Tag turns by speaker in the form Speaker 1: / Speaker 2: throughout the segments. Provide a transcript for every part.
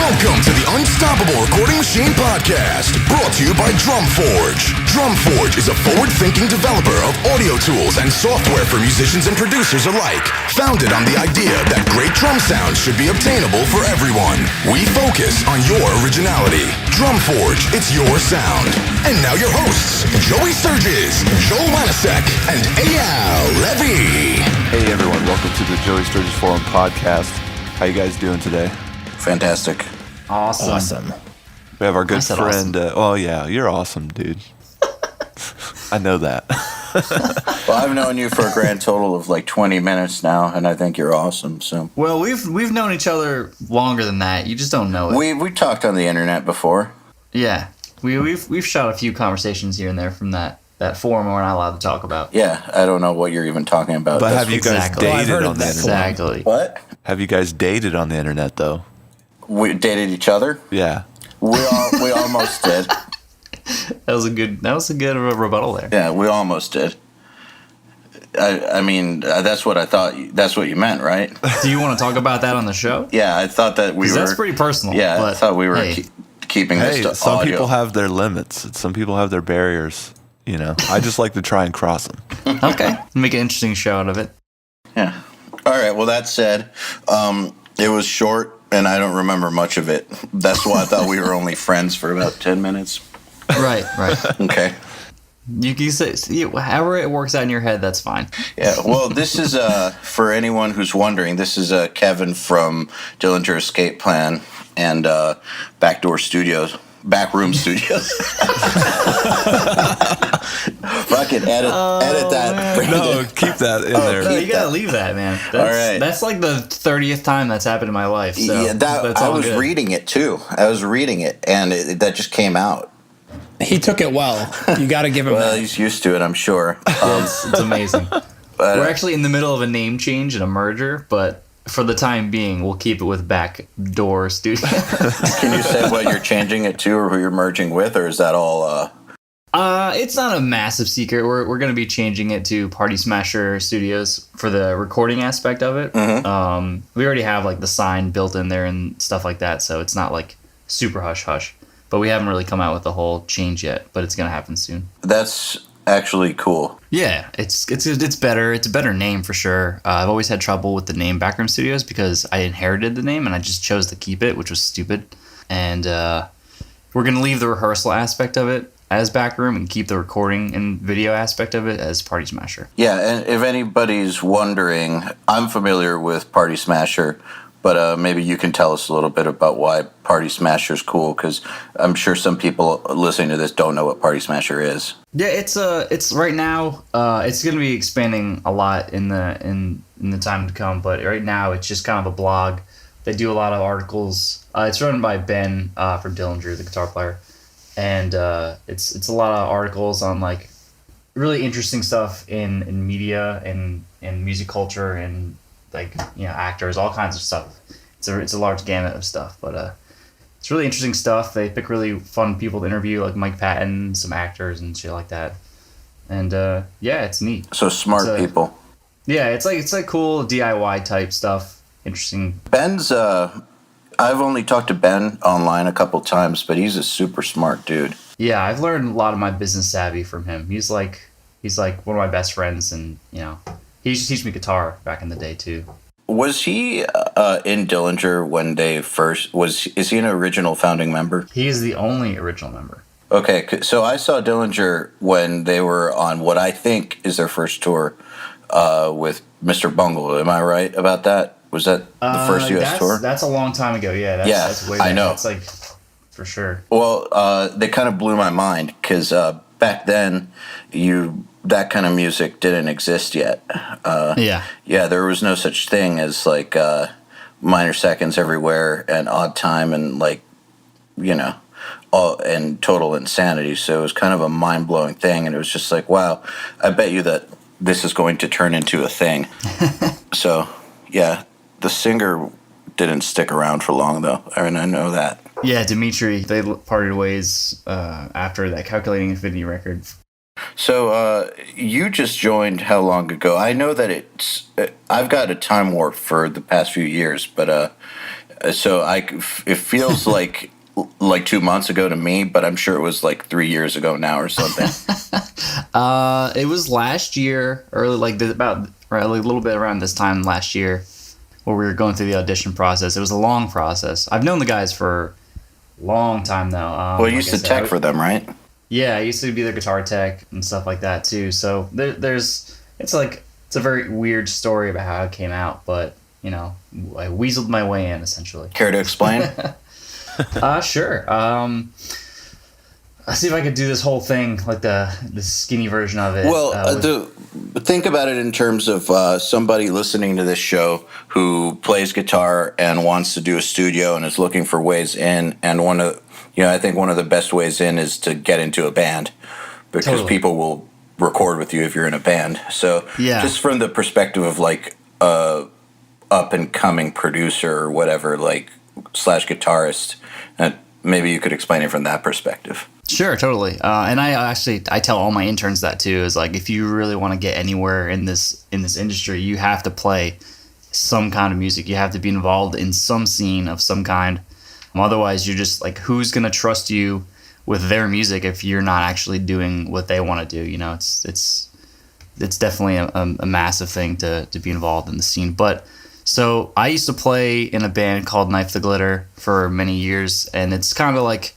Speaker 1: Welcome to the Unstoppable Recording Machine Podcast, brought to you by Drumforge. Drumforge is a forward-thinking developer of audio tools and software for musicians and producers alike, founded on the idea that great drum sounds should be obtainable for everyone. We focus on your originality. Drumforge, it's your sound. And now your hosts, Joey Sturgis, Joel Wanasek, and EYAL Levy.
Speaker 2: Hey everyone, welcome to the Joey Sturgis Forum Podcast. How you guys doing today?
Speaker 3: Fantastic.
Speaker 4: Awesome.
Speaker 2: We have our good friend.
Speaker 4: Awesome.
Speaker 2: Oh yeah, you're awesome, dude. I know that.
Speaker 3: Well, I've known you for a grand total of like 20 minutes now, and I think you're awesome. So,
Speaker 4: Well, we've known each other longer than that. You just don't know it.
Speaker 3: we talked on the internet before.
Speaker 4: Yeah, we've shot a few conversations here and there from that forum we're not allowed to talk about.
Speaker 3: Yeah, I don't know what you're even talking about.
Speaker 2: But
Speaker 3: That's
Speaker 2: have you guys
Speaker 4: Exactly.
Speaker 2: dated
Speaker 4: I've
Speaker 2: on the internet?
Speaker 4: Exactly.
Speaker 3: What?
Speaker 2: Have you guys dated on the internet though?
Speaker 3: We dated each other.
Speaker 2: Yeah.
Speaker 3: We almost did.
Speaker 4: That was a good rebuttal there.
Speaker 3: Yeah, we almost did. I mean, that's what I thought. That's what you meant, right?
Speaker 4: Do you want to talk about that on the show?
Speaker 3: Yeah, I thought that we
Speaker 4: 'Cause
Speaker 3: were.
Speaker 4: that's pretty personal.
Speaker 3: Yeah, I
Speaker 4: but,
Speaker 3: thought we were
Speaker 4: hey,
Speaker 3: keeping this
Speaker 2: Hey,
Speaker 3: to
Speaker 2: some
Speaker 3: audio.
Speaker 2: people have their limits. Some people have their barriers. You know, I just like to try and cross them.
Speaker 4: okay, make an interesting show out of it.
Speaker 3: Yeah. All right. Well, that said, it was short, and I don't remember much of it. That's why I thought we were only friends for about 10 minutes.
Speaker 4: Right.
Speaker 3: Okay.
Speaker 4: You say however it works out in your head, that's fine.
Speaker 3: Yeah. Well, this is for anyone who's wondering. This is Kevin from Dillinger Escape Plan and Backroom Studios. Fucking edit that.
Speaker 4: man.
Speaker 2: No, keep that in there.
Speaker 3: okay.
Speaker 4: You gotta leave that, man. That's,
Speaker 3: All right.
Speaker 4: That's like the 30th time that's happened in my life. So
Speaker 3: Yeah,
Speaker 4: that's
Speaker 3: I
Speaker 4: all
Speaker 3: was
Speaker 4: good.
Speaker 3: reading it too. I was reading it, and that just came out.
Speaker 5: He took it well. You got to give him
Speaker 3: Well,
Speaker 5: that.
Speaker 3: he's used to it, I'm sure.
Speaker 4: It's amazing.
Speaker 3: But,
Speaker 4: We're actually in the middle of a name change and a merger, but for the time being, we'll keep it with Backdoor Studios.
Speaker 3: can you say what you're changing it to, or who you're merging with, or is that all?
Speaker 4: It's not a massive secret. We're going to be changing it to Party Smasher Studios for the recording aspect of it.
Speaker 3: Mhm.
Speaker 4: We already have like the sign built in there and stuff like that, so it's not like super hush hush. But we haven't really come out with the whole change yet, but it's going to happen soon.
Speaker 3: That's actually cool.
Speaker 4: Yeah, it's better. It's a better name for sure. I've always had trouble with the name Backroom Studios because I inherited the name and I just chose to keep it, which was stupid. And we're gonna leave the rehearsal aspect of it as Backroom and keep the recording and video aspect of it as Party Smasher.
Speaker 3: Yeah, and if anybody's wondering, I'm familiar with Party Smasher, but maybe you can tell us a little bit about why Party Smasher is cool, because I'm sure some people listening to this don't know what Party Smasher is.
Speaker 4: Yeah, it's right now. It's gonna be expanding a lot in the time to come, but right now it's just kind of a blog. They do a lot of articles. It's run by Ben from Dillinger, the guitar player, and it's a lot of articles on like really interesting stuff in media and music culture and like actors, all kinds of stuff. It's a large gamut of stuff, but it's really interesting stuff. They pick really fun people to interview, like Mike Patton, some actors and shit like that. And yeah, it's neat.
Speaker 3: So smart people.
Speaker 4: Yeah, it's like cool DIY type stuff. Interesting.
Speaker 3: Ben's, I've only talked to Ben online a couple times, but he's a super smart dude.
Speaker 4: Yeah, I've learned a lot of my business savvy from him. He's like one of my best friends, and he used to teach me guitar back in the day too.
Speaker 3: Was he in Dillinger when they first is he an original founding member?
Speaker 4: He is the only original member.
Speaker 3: Okay, so I saw Dillinger when they were on what I think is their first tour with Mr. Bungle. Am I right about that? Was that the first U.S. tour?
Speaker 4: That's a long time ago. Yeah, that's way back.
Speaker 3: I know.
Speaker 4: It's like for sure.
Speaker 3: Well, they kind of blew my mind because back then that kind of music didn't exist yet.
Speaker 4: Yeah,
Speaker 3: there was no such thing as like minor seconds everywhere and odd time and like and total insanity. So it was kind of a mind-blowing thing, and it was just like, wow, I bet you that this is going to turn into a thing. So yeah, the singer didn't stick around for long though, and I know that.
Speaker 4: Yeah, Dimitri, they parted ways after that Calculating Infinity record.
Speaker 3: So you just joined how long ago? I know that I've got a time warp for the past few years, but So it feels like 2 months ago to me, but I'm sure it was like 3 years ago now or something.
Speaker 4: It was last year, early, like a little bit around this time last year, where we were going through the audition process. It was a long process. I've known the guys for a long time now.
Speaker 3: Well, you used to tech for them, right?
Speaker 4: Yeah, I used to be their guitar tech and stuff like that too. So it's a very weird story about how it came out, but you know, I weaseled my way in essentially.
Speaker 3: Care to explain?
Speaker 4: Sure. I'll see if I could do this whole thing, like the skinny version of it.
Speaker 3: Well, think about it in terms of somebody listening to this show who plays guitar and wants to do a studio and is looking for ways in. And I think one of the best ways in is to get into a band, because people will record with you if you're in a band. So just from the perspective of like up and coming producer or whatever, like / guitarist, maybe you could explain it from that perspective.
Speaker 4: Sure, totally. And I tell all my interns that too, is like, if you really want to get anywhere in this industry, you have to play some kind of music. You have to be involved in some scene of some kind. Otherwise, you're just like, who's going to trust you with their music if you're not actually doing what they want to do? You know, it's definitely a massive thing to be involved in the scene. But so I used to play in a band called Knife the Glitter for many years, and it's kind of like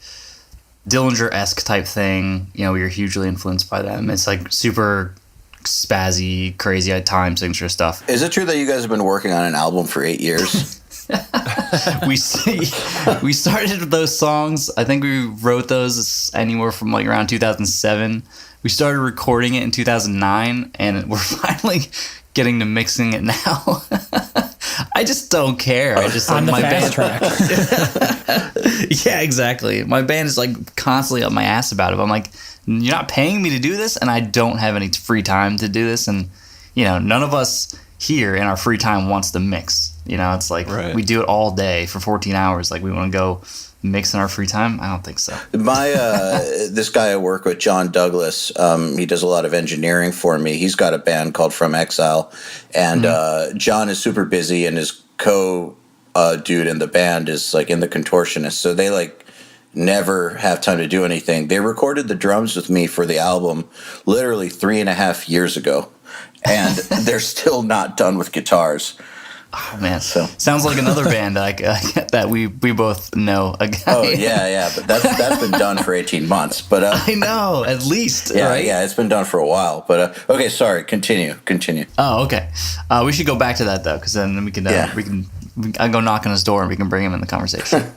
Speaker 4: Dillinger-esque type thing. You know, we were hugely influenced by them. It's like super spazzy, crazy at time signature stuff.
Speaker 3: Is it true that you guys have been working on an album for 8 years?
Speaker 4: we started those songs. I think we wrote those anywhere from like around 2007. We started recording it in 2009, and we're finally getting to mixing it now. I just don't care. I just
Speaker 5: on
Speaker 4: like
Speaker 5: the
Speaker 4: my
Speaker 5: fast
Speaker 4: band.
Speaker 5: track.
Speaker 4: Yeah, exactly. My band is like constantly up my ass about it. I'm like, you're not paying me to do this, and I don't have any free time to do this. And you know, none of us here in our free time wants to mix. You know, it's like we do it all day for 14 hours. Like, we want to go mix in our free time? I don't think so.
Speaker 3: This guy I work with, John Douglas, he does a lot of engineering for me. He's got a band called From Exile, and John is super busy, and his dude in the band is like in the Contortionist, so they like never have time to do anything. They recorded the drums with me for the album literally 3.5 years ago, and they're still not done with guitars.
Speaker 4: Oh man, so sounds like another band that we both know.
Speaker 3: Oh yeah, but that's been done for 18 months. But
Speaker 4: I know, at least.
Speaker 3: Yeah,
Speaker 4: right?
Speaker 3: Yeah, it's been done for a while. But okay, sorry, continue.
Speaker 4: Oh, okay. We should go back to that though, because then we can I go knock on his door and we can bring him in the conversation.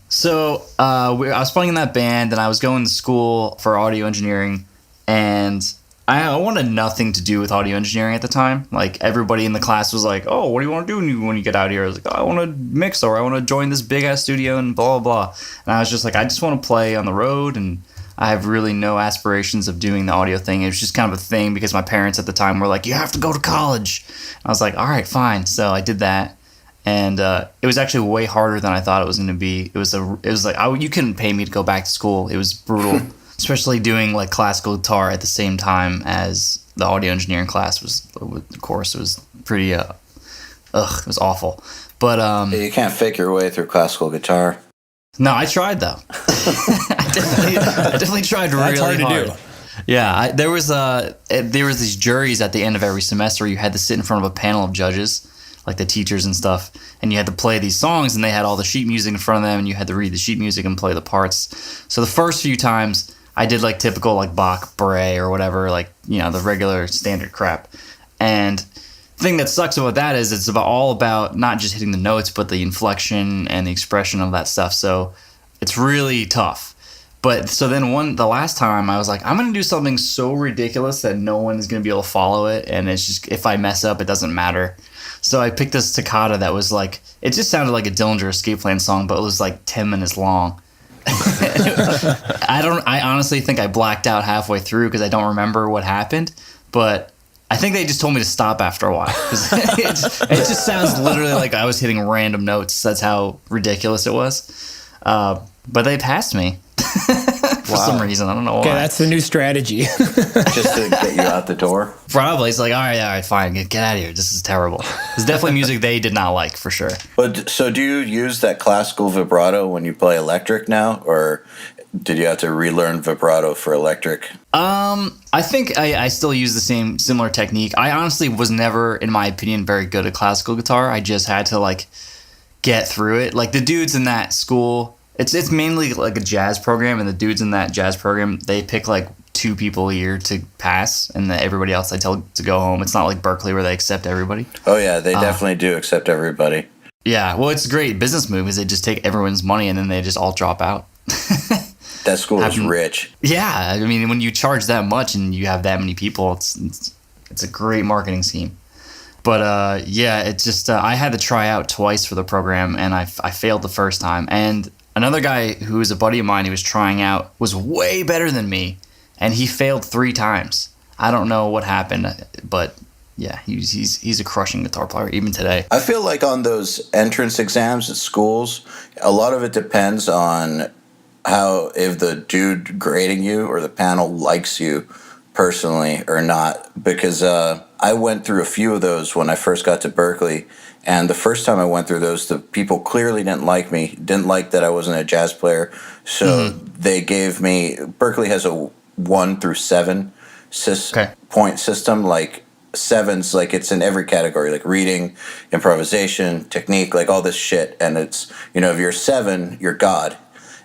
Speaker 4: So I was playing in that band, and I was going to school for audio engineering, and I wanted nothing to do with audio engineering at the time. Like, everybody in the class was like, "Oh, what do you want to do when you get out of here?" I was like, "Oh, I want to mix, or I want to join this big ass studio," and blah blah blah. And I was just like, I just want to play on the road, and I have really no aspirations of doing the audio thing. It was just kind of a thing because my parents at the time were like, "You have to go to college." I was like, "All right, fine." So I did that, and it was actually way harder than I thought it was going to be. It was like you couldn't pay me to go back to school. It was brutal. Especially doing like classical guitar at the same time as the audio engineering class was, of course, it was pretty, it was awful. But
Speaker 3: you can't fake your way through classical guitar.
Speaker 4: No, I tried though. I definitely tried really hard. That's hard to do. Yeah, there was these juries at the end of every semester where you had to sit in front of a panel of judges, like the teachers and stuff, and you had to play these songs, and they had all the sheet music in front of them, and you had to read the sheet music and play the parts. So the first few times, I did like typical like Bach, Beret, or whatever, like, you know, the regular standard crap. And the thing that sucks about that is it's all about not just hitting the notes, but the inflection and the expression of that stuff. So it's really tough. But so then the last time I was like, I'm going to do something so ridiculous that no one is going to be able to follow it. And it's just, if I mess up, it doesn't matter. So I picked this toccata that was like, it just sounded like a Dillinger Escape Plan song, but it was like 10 minutes long. I honestly think I blacked out halfway through because I don't remember what happened, but I think they just told me to stop after a while because it just sounds literally like I was hitting random notes. That's how ridiculous it was. But they passed me for some reason. I don't know why.
Speaker 5: Okay, that's the new strategy.
Speaker 3: Just to get you out the door.
Speaker 4: Probably. It's like, all right, fine, get out of here. This is terrible. It's definitely music they did not like, for sure.
Speaker 3: But so do you use that classical vibrato when you play electric now, or did you have to relearn vibrato for electric?
Speaker 4: I think I still use the similar technique. I honestly was never, in my opinion, very good at classical guitar. I just had to like get through it. Like the dudes in that school, it's mainly like a jazz program, and the dudes in that jazz program, they pick like 2 people a year to pass, and everybody else they tell to go home. It's not like Berkeley where they accept everybody.
Speaker 3: Oh yeah, they definitely do accept everybody.
Speaker 4: Yeah, well, it's a great business move because they just take everyone's money and then they just all drop out.
Speaker 3: That school is rich.
Speaker 4: Yeah, I mean, when you charge that much and you have that many people, it's a great marketing scheme. But yeah, it's just I had to try out twice for the program, and I failed the first time. And another guy who was a buddy of mine who was trying out was way better than me, and he failed 3 times. I don't know what happened, but yeah, he's a crushing guitar player even today.
Speaker 3: I feel like on those entrance exams at schools, a lot of it depends on how, if the dude grading you or the panel likes you personally or not. Because I went through a few of those when I first got to Berkeley, and the first time I went through those, the people clearly didn't like me, didn't like that I wasn't a jazz player. So they gave me, Berkeley has a 1 through 7 point system, like 7's like it's in every category, like reading, improvisation, technique, like all this shit. And it's, you know, if you're 7, you're God.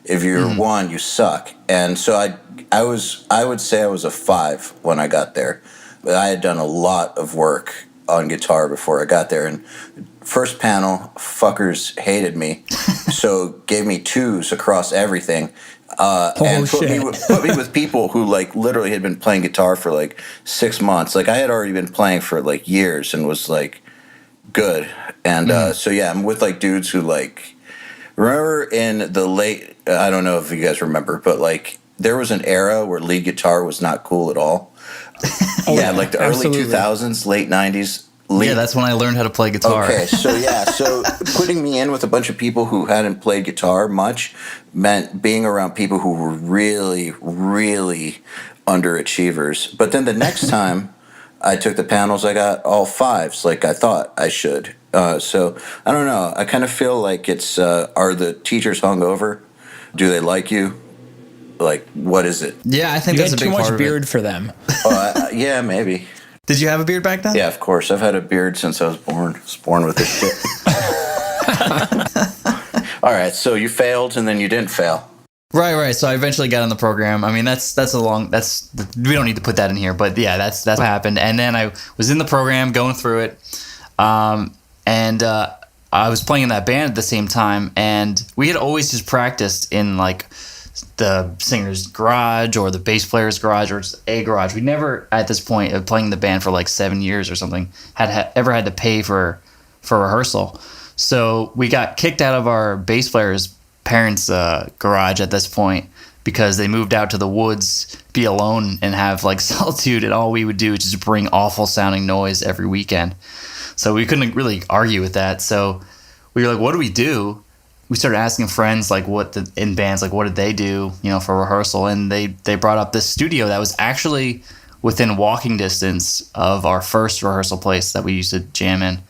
Speaker 3: If you're 1, you suck. And so I would say I was a 5 when I got there. But I had done a lot of work on guitar before I got there. And first panel, fuckers hated me, so gave me 2s across everything. And put me with people who like literally had been playing guitar for like 6 months. Like I had already been playing for like years and was like good. And so yeah, I'm with like dudes who like, remember in the late, I don't know if you guys remember, but like there was an era where lead guitar was not cool at all. Yeah, like the early 2000s, late 90s.
Speaker 4: Yeah, that's when I learned how to play guitar.
Speaker 3: Okay, so yeah, so putting me in with a bunch of people who hadn't played guitar much meant being around people who were really, really underachievers. But then the next time I took the panels, I got all 5s like I thought I should. So I don't know. I kind of feel like it's, are the teachers hungover? Do they like you? Like, what is it?
Speaker 4: Yeah, I think
Speaker 5: You
Speaker 4: that's
Speaker 5: had
Speaker 4: a big
Speaker 5: too
Speaker 4: part
Speaker 5: much
Speaker 4: of
Speaker 5: beard
Speaker 4: it.
Speaker 5: for them.
Speaker 3: Yeah, maybe.
Speaker 4: Did you have a beard back then?
Speaker 3: Yeah, of course. I've had a beard since I was born. I was born with this shit. All right, so you failed and then you didn't fail.
Speaker 4: Right. So I eventually got in the program. I mean, we don't need to put that in here, but yeah, that's what happened. And then I was in the program, going through it, and I was playing in that band at the same time, and we had always just practiced in like the singer's garage or the bass player's garage or just a garage. We never, at this point of playing the band for like 7 years or something, ever had to pay for rehearsal. So we got kicked out of our bass player's parents' garage at this point because they moved out to the woods, be alone and have like solitude, and all we would do is just bring awful sounding noise every weekend. So we couldn't really argue with that. So we were like, what do we do? We started asking friends like in bands, like what did they do, for rehearsal? And they brought up this studio that was actually within walking distance of our first rehearsal place that we used to jam in,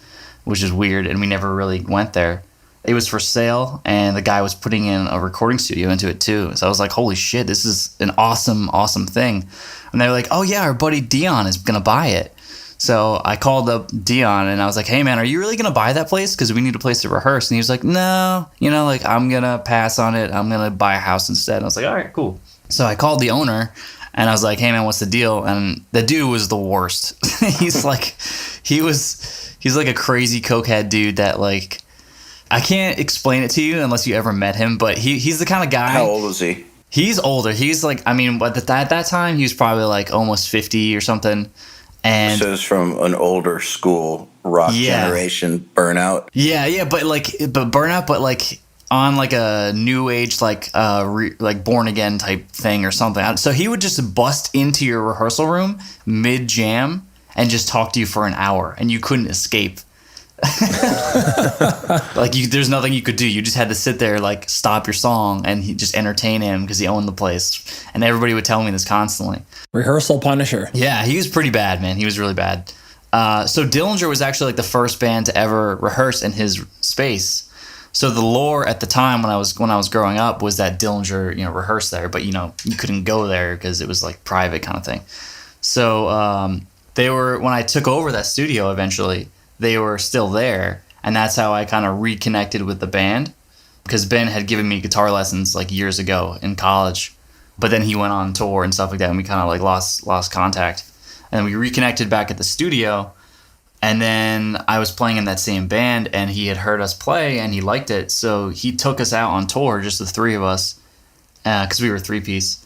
Speaker 4: which is weird. And we never really went there. It was for sale, and the guy was putting in a recording studio into it too. So I was like, holy shit, this is an awesome, awesome thing. And they were like, oh yeah, our buddy Dion is going to buy it. So I called up Dion and I was like, hey man, are you really going to buy that place? Because we need a place to rehearse. And he was like, no, I'm going to pass on it. I'm going to buy a house instead. And I was like, all right, cool. So I called the owner and I was like, hey man, what's the deal? And the dude was the worst. He's like a crazy cokehead dude that like, I can't explain it to you unless you ever met him, but he's the kind of guy.
Speaker 3: How old was he?
Speaker 4: He's older. He's like, but at that time, he was probably like almost 50 or something. And
Speaker 3: so it's from an older school rock generation burnout.
Speaker 4: Yeah, but burnout, but like on like a new age, like Born Again type thing or something. So he would just bust into your rehearsal room mid jam and just talk to you for an hour, and you couldn't escape. Like there's nothing you could do. You just had to sit there, like stop your song and just entertain him because he owned the place. And everybody would tell me this constantly.
Speaker 5: Rehearsal Punisher.
Speaker 4: Yeah, he was pretty bad, man. He was really bad. So Dillinger was actually like the first band to ever rehearse in his space. So the lore at the time when I was growing up was that Dillinger, rehearsed there, but you couldn't go there because it was like private kind of thing. So when I took over that studio eventually, they were still there, and that's how I kind of reconnected with the band because Ben had given me guitar lessons like years ago in college, but then he went on tour and stuff like that, and we kind of like lost contact, and then we reconnected back at the studio. And then I was playing in that same band, and he had heard us play, and he liked it. So he took us out on tour, just the three of us, because we were three-piece.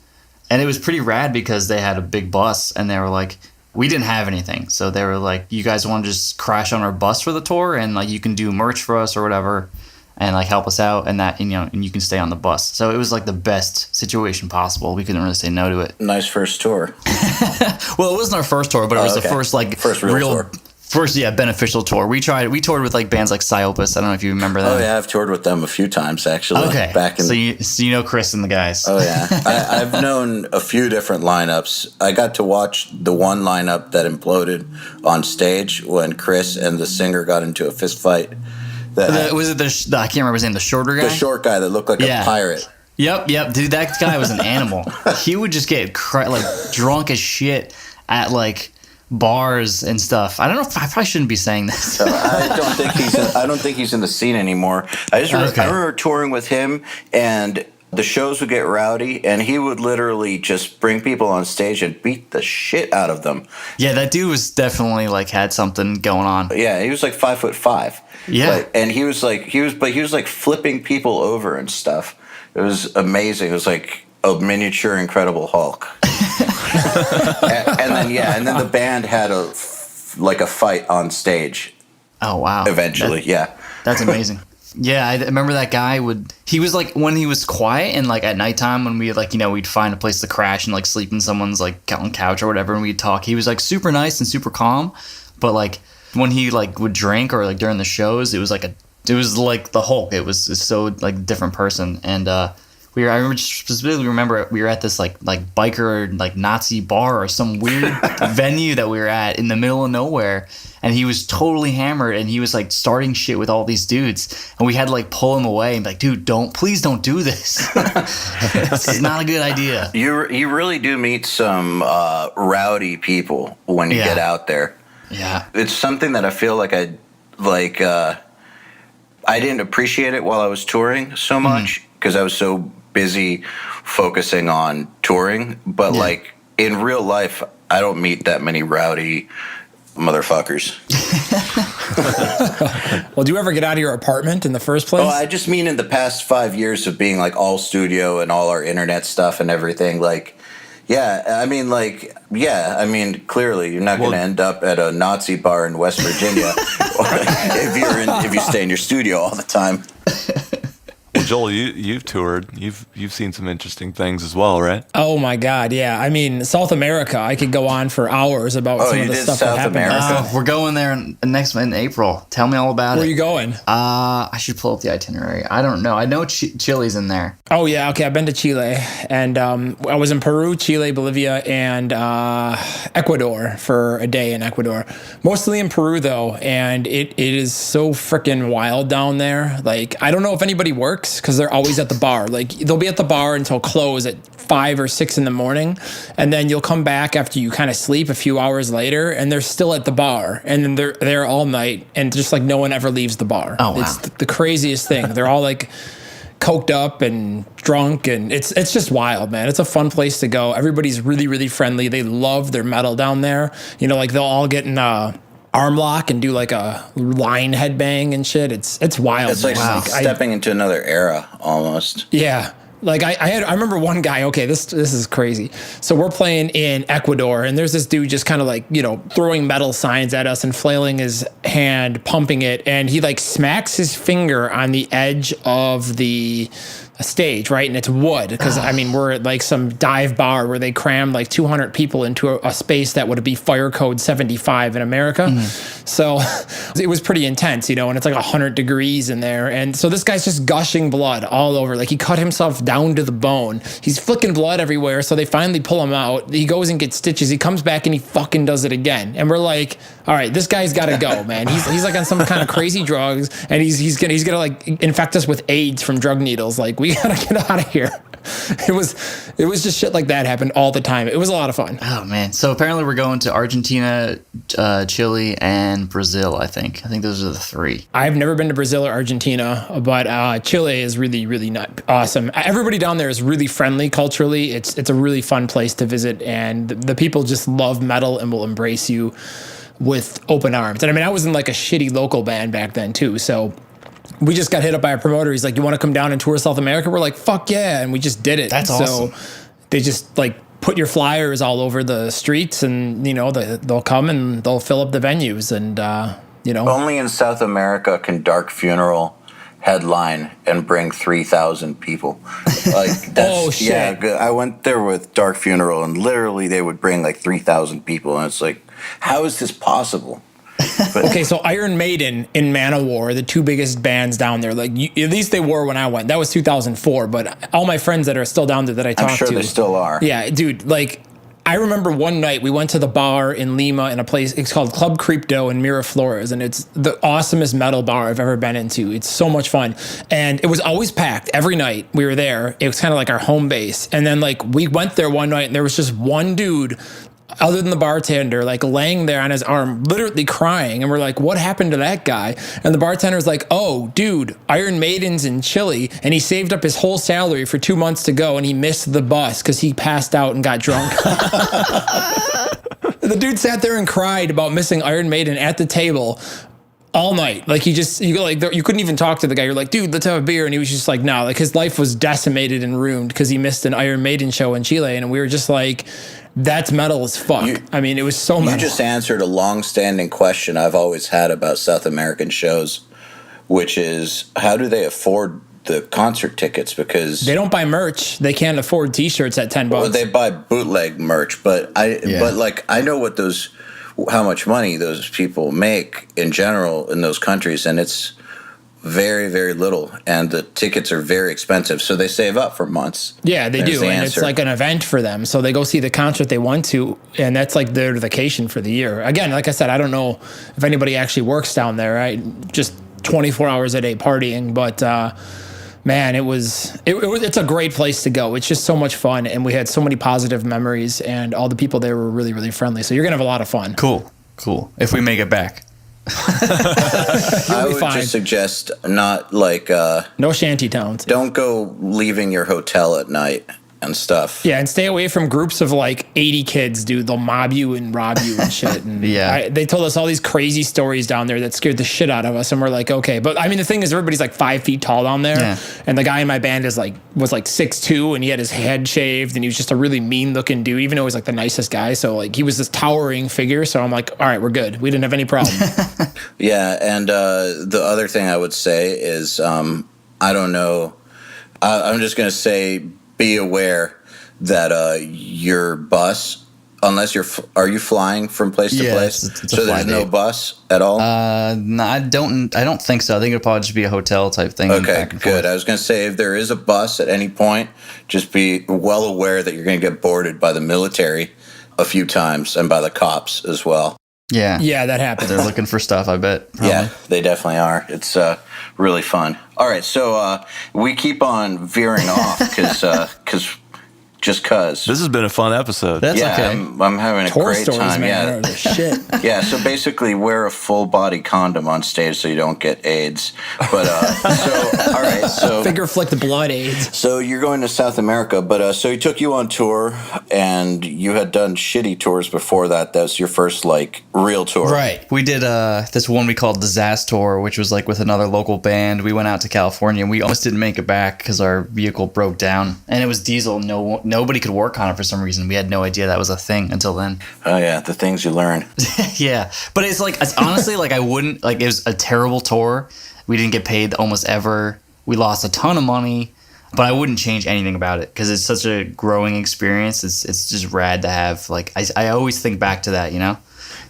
Speaker 4: And it was pretty rad because they had a big bus, and they were like, we didn't have anything. So they were like, you guys want to just crash on our bus for the tour, and like you can do merch for us or whatever, and like help us out, and that, and you can stay on the bus. So it was like the best situation possible. We couldn't really say no to it.
Speaker 3: Nice first tour.
Speaker 4: Well, it wasn't our first tour, but it was the first
Speaker 3: real tour.
Speaker 4: First, beneficial tour. We toured with like bands like Psyopus. I don't know if you remember that.
Speaker 3: Oh yeah, I've toured with them a few times actually.
Speaker 4: Okay, so you know Chris and the guys.
Speaker 3: Oh yeah, I've known a few different lineups. I got to watch the one lineup that imploded on stage when Chris and the singer got into a fist fight.
Speaker 4: Was it I can't remember his name. The shorter guy.
Speaker 3: The short guy that looked like a pirate.
Speaker 4: Yep, dude. That guy was an animal. He would just get drunk as shit at like bars and stuff. I don't know if I probably shouldn't be saying this.
Speaker 3: I don't think he's in the scene anymore. I remember touring with him, and the shows would get rowdy, and he would literally just bring people on stage and beat the shit out of them.
Speaker 4: Yeah, that dude was definitely like had something going on.
Speaker 3: Yeah, he was like 5'5".
Speaker 4: Yeah,
Speaker 3: and he was like flipping people over and stuff. It was amazing. It was like a miniature Incredible Hulk. and then the band had a fight on stage.
Speaker 4: Oh wow!
Speaker 3: Eventually,
Speaker 4: that's amazing. Yeah, I remember that guy he was like when he was quiet and like at nighttime when we like we'd find a place to crash and like sleep in someone's like couch or whatever and we'd talk. He was like super nice and super calm, but like when he like would drink or like during the shows, it was like the Hulk. It was so like different person. And I specifically remember we were at this like biker like Nazi bar or some weird venue that we were at in the middle of nowhere, and he was totally hammered and he was like starting shit with all these dudes, and we had to like pull him away and be like, dude, please don't do this. This is not a good idea.
Speaker 3: You really do meet some rowdy people when you get out there.
Speaker 4: Yeah, it's
Speaker 3: something that I feel like I didn't appreciate it while I was touring so much because I was so busy focusing on touring, but like in real life I don't meet that many rowdy motherfuckers.
Speaker 5: Well, do you ever get out of your apartment in the first place?
Speaker 3: Oh, I just mean in the past 5 years of being like all studio and all our internet stuff and everything, like clearly you're not going to end up at a Nazi bar in West Virginia if you stay in your studio all the time.
Speaker 2: Well, Joel, you've toured. You've seen some interesting things as well, right?
Speaker 5: Oh my God, yeah. I mean, South America. I could go on for hours about some of the stuff that happened.
Speaker 4: We're going there in April. Tell me all about it.
Speaker 5: Where are you going?
Speaker 4: I should pull up the itinerary. I don't know. I know Chile's in there.
Speaker 5: Oh yeah, okay. I've been to Chile, and I was in Peru, Chile, Bolivia, and Ecuador for a day in Ecuador. Mostly in Peru though, and it is so freaking wild down there. Like I don't know if anybody works because they're always at the bar. Like they'll be at the bar until close at 5 or 6 in the morning, and then you'll come back after you kind of sleep a few hours later, and they're still at the bar, and then they're there all night, and just like no one ever leaves the bar.
Speaker 4: Oh wow.
Speaker 5: It's the craziest thing. They're all like coked up and drunk, and it's just wild, man. It's a fun place to go. Everybody's really, really friendly. They love their metal down there. Like they'll all get in arm lock and do like a line headbang and shit. It's wild.
Speaker 3: It's like stepping into another era almost.
Speaker 5: Yeah. Like I remember one guy, okay, this is crazy. So we're playing in Ecuador, and there's this dude just kind of like, throwing metal signs at us and flailing his hand, pumping it, and he like smacks his finger on the edge of the a stage, right? And it's wood because I mean we're at like some dive bar where they crammed like 200 people into a space that would be fire code 75 in America. So it was pretty intense, you know, and it's like 100 degrees in there. And so this guy's just gushing blood all over. Like he cut himself down to the bone. He's flicking blood everywhere. So they finally pull him out. He goes and gets stitches. He comes back and he fucking does it again. And we're like, all right, this guy's got to go, man. He's like on some kind of crazy drugs, and he's gonna like infect us with AIDS from drug needles. Like we gotta get out of here. It was just shit like that happened all the time. It was a lot of fun.
Speaker 4: Oh man! So apparently we're going to Argentina, Chile, and Brazil. I think those are the three.
Speaker 5: I've never been to Brazil or Argentina, but Chile is really, really not awesome. Everybody down there is really friendly culturally. It's a really fun place to visit, and the people just love metal and will embrace you with open arms. And I mean, I was in like a shitty local band back then too, so we just got hit up by a promoter. He's like, you want to come down and tour South America? We're like, fuck yeah. And we just did it.
Speaker 4: That's awesome.
Speaker 5: So they just like put your flyers all over the streets, and, you know, they'll come and they'll fill up the venues. And, you know.
Speaker 3: Only in South America can Dark Funeral headline and bring 3,000 people. Like, that's,
Speaker 5: oh, shit.
Speaker 3: Yeah, I went there with Dark Funeral, and literally they would bring like 3,000 people. And it's like, how is this possible? But,
Speaker 5: okay, so Iron Maiden and Manowar, the two biggest bands down there, like at least they were when I went. That was 2004, but all my friends that are still down there that I talked to.
Speaker 3: I'm sure they still are.
Speaker 5: Yeah, dude, like I remember one night we went to the bar in Lima in a place, it's called Club Creepdo in Miraflores, and it's the awesomest metal bar I've ever been into. It's so much fun. And it was always packed every night we were there. It was kind of like our home base. And then like we went there one night and there was just one dude other than the bartender, like laying there on his arm, literally crying. And we're like, what happened to that guy? And the bartender's like, oh, dude, Iron Maiden's in Chile, and he saved up his whole salary for 2 months to go, and he missed the bus because he passed out and got drunk. The dude sat there and cried about missing Iron Maiden at the table all night. Like you couldn't even talk to the guy. You're like, dude, let's have a beer. And he was just like, no, like his life was decimated and ruined because he missed an Iron Maiden show in Chile. And we were just like, that's metal as fuck. I mean, it was so metal.
Speaker 3: You just answered a long-standing question I've always had about South American shows, which is how do they afford the concert tickets? Because
Speaker 5: they don't buy merch. They can't afford T-shirts at $10.
Speaker 3: Well, they buy bootleg merch, but I know how much money those people make in general in those countries, and it's very, very little, and the tickets are very expensive, so they save up for months.
Speaker 5: Yeah, they do, and it's like an event for them. So they go see the concert they want to, and that's like their vacation for the year. Again, like I said, I don't know if anybody actually works down there, right? Just 24 hours a day partying, but man, it's a great place to go. It's just so much fun, and we had so many positive memories, and all the people there were really, really friendly. So you're gonna have a lot of fun.
Speaker 4: Cool. If we make it back.
Speaker 3: I would just suggest not like
Speaker 5: no shanty towns.
Speaker 3: Don't go leaving your hotel at night and stuff.
Speaker 5: Yeah, and stay away from groups of like 80 kids, dude. They'll mob you and rob you and shit. And
Speaker 4: yeah,
Speaker 5: they told us all these crazy stories down there that scared the shit out of us, and we're like, okay. But I mean, the thing is, everybody's like 5 feet tall down there, and the guy in my band was like 6'2", and he had his head shaved, and he was just a really mean looking dude, even though he was like the nicest guy. So like he was this towering figure. So I'm like, all right, we're good. We didn't have any problem.
Speaker 3: Yeah, and the other thing I would say is, I don't know. I'm just gonna say, be aware that your bus, unless are you flying from place to place?
Speaker 4: It's
Speaker 3: so there's no bus at all?
Speaker 4: No, I don't think so. I think it'll probably just be a hotel type thing.
Speaker 3: Okay, good. I was going to say, if there is a bus at any point, just be well aware that you're going to get boarded by the military a few times and by the cops as well.
Speaker 4: Yeah.
Speaker 5: Yeah, that happens.
Speaker 4: They're looking for stuff, I bet. Probably.
Speaker 3: Yeah, they definitely are. It's really fun. All right, so we keep on veering off because This
Speaker 2: has been a fun episode.
Speaker 4: That's okay.
Speaker 3: I'm having a
Speaker 5: Tour
Speaker 3: great
Speaker 5: stories,
Speaker 3: time.
Speaker 5: man.
Speaker 3: Yeah,
Speaker 5: shit.
Speaker 3: Yeah. So basically, wear a full body condom on stage so you don't get AIDS. But all right. So
Speaker 5: Finger flick the blood AIDS.
Speaker 3: So you're going to South America, but so he took you on tour, and you had done shitty tours before that. That's your first like real tour,
Speaker 4: right? We did this one we called Disaster Tour, which was like with another local band. We went out to California, and we almost didn't make it back because our vehicle broke down, and it was diesel. Nobody could work on it for some reason. We had no idea that was a thing until then.
Speaker 3: Oh yeah, the things you learn.
Speaker 4: Yeah, but it's honestly like I wouldn't like. It was a terrible tour. We didn't get paid almost ever. We lost a ton of money. but I wouldn't change anything about it because it's such a growing experience. It's just rad to have. Like I always think back to that, you know.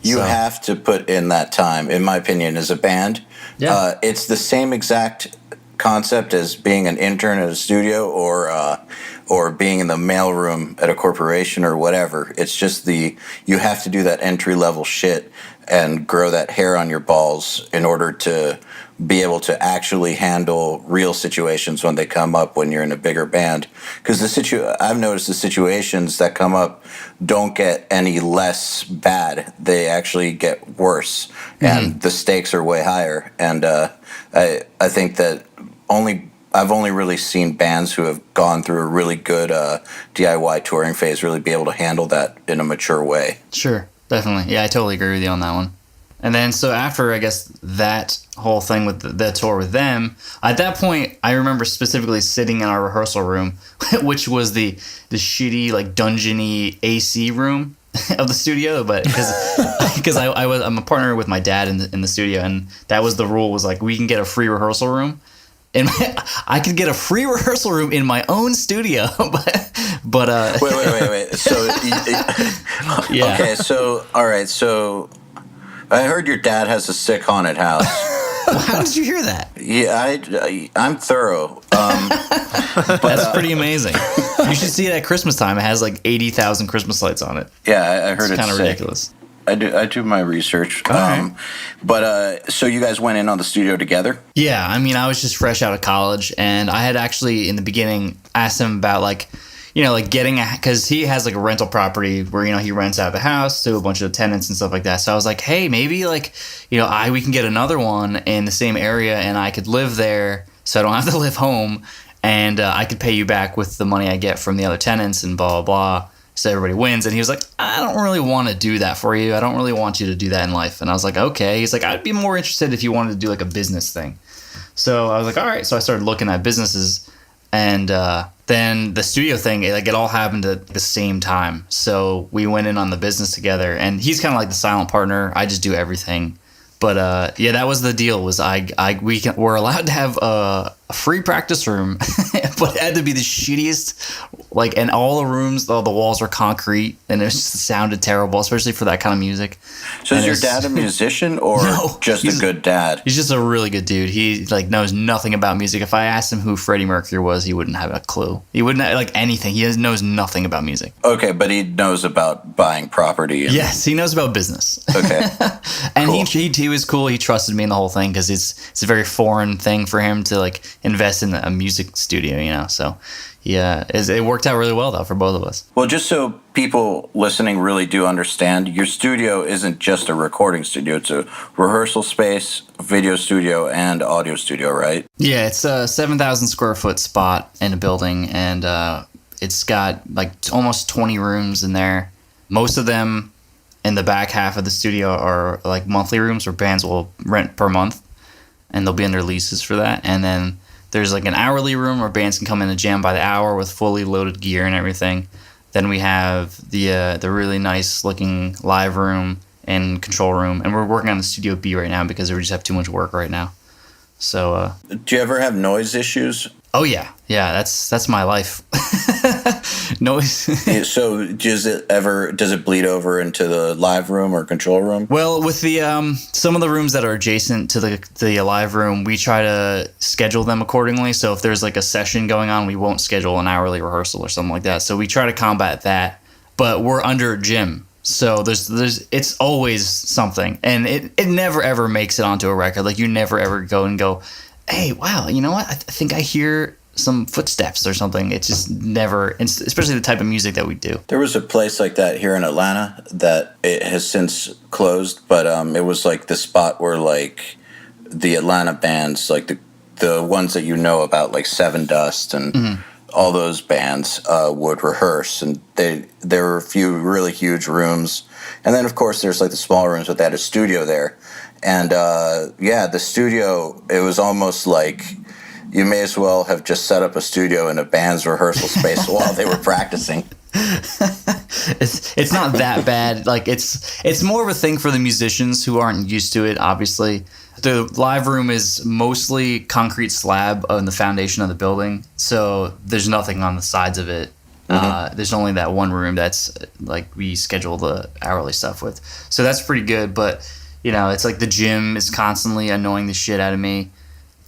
Speaker 3: You have to put in that time, in my opinion, as a band.
Speaker 4: Yeah.
Speaker 3: It's the same exact concept as being an intern at a studio or being in the mailroom at a corporation or whatever. It's just you have to do that entry level shit and grow that hair on your balls in order to be able to actually handle real situations when they come up when you're in a bigger band. Because I've noticed the situations that come up don't get any less bad. They actually get worse, and the stakes are way higher. And I think that I've only really seen bands who have gone through a really good DIY touring phase really be able to handle that in a mature way.
Speaker 4: Sure, definitely. Yeah, I totally agree with you on that one. And then so after, I guess, that whole thing with the tour with them, at that point, I remember specifically sitting in our rehearsal room, which was the shitty, like, dungeony AC room of the studio, but because I'm a partner with my dad in the studio, and that was the rule, was like, we can get a free rehearsal room. And I could get a free rehearsal room in my own studio, but
Speaker 3: wait. So,
Speaker 4: yeah.
Speaker 3: Okay, so all right, so I heard your dad has a sick haunted house.
Speaker 4: How did you hear that?
Speaker 3: Yeah, I'm thorough.
Speaker 4: That's pretty amazing. You should see it at Christmas time. It has like 80,000 Christmas lights on it.
Speaker 3: Yeah, I heard it's
Speaker 4: kind of
Speaker 3: sick.
Speaker 4: ridiculous.
Speaker 3: I do my research.
Speaker 4: Right.
Speaker 3: But so you guys went in on the studio together?
Speaker 4: Yeah, I mean, I was just fresh out of college, and I had actually in the beginning asked him about like getting because he has like a rental property where he rents out the house to a bunch of tenants and stuff like that. So I was like, hey, maybe like we can get another one in the same area, and I could live there, so I don't have to live home, and I could pay you back with the money I get from the other tenants and blah blah blah. So everybody wins. And he was like, I don't really want to do that for you. I don't really want you to do that in life. And I was like, okay. He's like, I'd be more interested if you wanted to do like a business thing. So I was like, all right. So I started looking at businesses, and then the studio thing, it all happened at the same time. So we went in on the business together, and he's kind of like the silent partner. I just do everything. But yeah, that was the deal. Was we're allowed to have a free practice room, but it had to be the shittiest. Like, and all the rooms, all the walls were concrete, and it just sounded terrible, especially for that kind of music.
Speaker 3: So is your dad a musician or just a good dad?
Speaker 4: He's just a really good dude. He like knows nothing about music. If I asked him who Freddie Mercury was, he wouldn't have a clue. He wouldn't have, like, anything. He knows nothing about music.
Speaker 3: Okay, but he knows about buying property.
Speaker 4: Yes, he knows about business.
Speaker 3: Okay,
Speaker 4: and
Speaker 3: cool.
Speaker 4: he was cool. He trusted me in the whole thing because it's a very foreign thing for him to like invest in a music studio, So yeah, it worked out really well though for both of us.
Speaker 3: Well, just so people listening really do understand, your studio isn't just a recording studio. It's a rehearsal space, video studio, and audio studio, right?
Speaker 4: Yeah, it's a 7,000 square foot spot in a building, and it's got like almost 20 rooms in there. Most of them in the back half of the studio are like monthly rooms where bands will rent per month, and they'll be under leases for that. And then there's like an hourly room where bands can come in and jam by the hour with fully loaded gear and everything. Then we have the really nice looking live room and control room, and we're working on the Studio B right now because we just have too much work right now. So
Speaker 3: do you ever have noise issues?
Speaker 4: Oh yeah, that's my life. Noise.
Speaker 3: So does it bleed over into the live room or control room?
Speaker 4: Well, with the some of the rooms that are adjacent to the live room, we try to schedule them accordingly. So if there's like a session going on, we won't schedule an hourly rehearsal or something like that. So we try to combat that. But we're under a gym, so there's it's always something, and it never ever makes it onto a record. Like you never ever go, hey, wow, you know what? I think I hear some footsteps or something. It's just never, especially the type of music that we do.
Speaker 3: There was a place like that here in Atlanta that it has since closed, but it was like the spot where like the Atlanta bands, like the ones that you know about, like Seven Dust and all those bands would rehearse, and there were a few really huge rooms, and then of course there's like the small rooms, but they had a studio there. And the studio, it was almost like you may as well have just set up a studio in a band's rehearsal space while they were practicing.
Speaker 4: It's not that bad. Like it's more of a thing for the musicians who aren't used to it, obviously. The live room is mostly concrete slab on the foundation of the building, so there's nothing on the sides of it. There's only that one room that's like we schedule the hourly stuff with, so that's pretty good. But you know, it's like the gym is constantly annoying the shit out of me,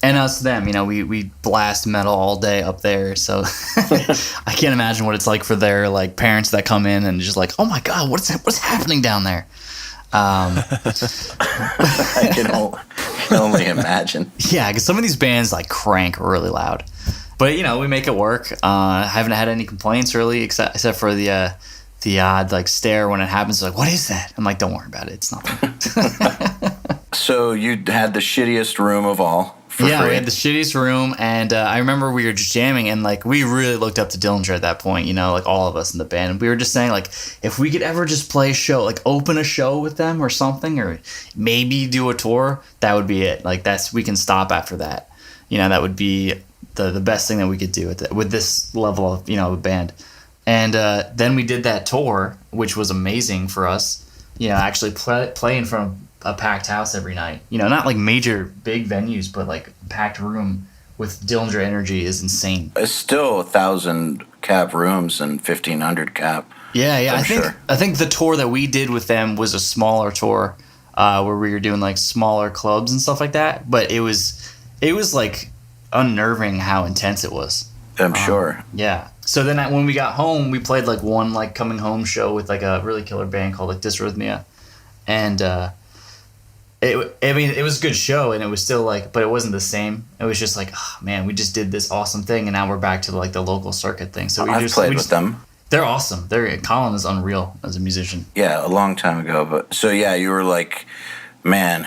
Speaker 4: and us them. You know, we blast metal all day up there, so I can't imagine what it's like for their like parents that come in and just like, oh my god, what's happening down there?
Speaker 3: I can only imagine.
Speaker 4: Yeah, because some of these bands like crank really loud, but you know, we make it work. I haven't had any complaints really, except for the odd like stare when it happens. Like, what is that? I'm like, don't worry about it. It's nothing.
Speaker 3: So you had the shittiest room of all.
Speaker 4: Yeah, we had the shittiest room, and I remember we were just jamming, and like we really looked up to Dillinger at that point, you know, like all of us in the band. And we were just saying, like, if we could ever just play a show, like open a show with them or something, or maybe do a tour, that would be it. Like we can stop after that. You know, that would be the best thing that we could do with this level of, you know, a band. And then we did that tour, which was amazing for us. You know, actually playing from a packed house every night. You know, not like major big venues, but like packed room with Dillinger energy is insane.
Speaker 3: It's still 1,000 cap rooms and 1,500 cap.
Speaker 4: Yeah.
Speaker 3: Sure.
Speaker 4: I think the tour that we did with them was a smaller tour, where we were doing like smaller clubs and stuff like that. But it was like unnerving how intense it was.
Speaker 3: I'm sure.
Speaker 4: Yeah. So then when we got home, we played like one like coming home show with like a really killer band called like Dysrhythmia, and it was a good show, and it was still like, but it wasn't the same. It was just like, oh, man, we just did this awesome thing, and now we're back to like the local circuit thing. So
Speaker 3: I've played with them.
Speaker 4: They're awesome. Colin is unreal as a musician.
Speaker 3: Yeah, a long time ago. But so yeah, you were like, man,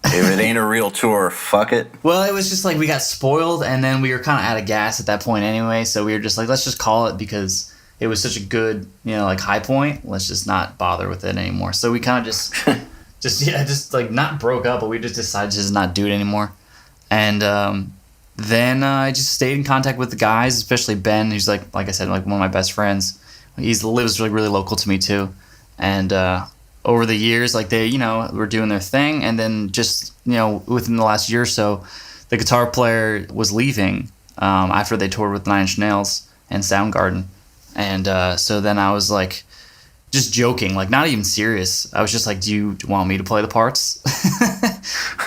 Speaker 3: if it ain't a real tour, fuck it.
Speaker 4: Well, it was just like we got spoiled, and then we were kind of out of gas at that point anyway. So we were just like, let's just call it, because it was such a good, you know, like high point. Let's just not bother with it anymore. So we kind of just like not broke up, but we just decided to just not do it anymore. And then I just stayed in contact with the guys, especially Ben, who's like I said, like one of my best friends. He lives like really local to me too. And over the years, like they, you know, were doing their thing, and then just, you know, within the last year or so, the guitar player was leaving after they toured with Nine Inch Nails and Soundgarden. And so then I was like, just joking, like not even serious. I was just like, do you want me to play the parts?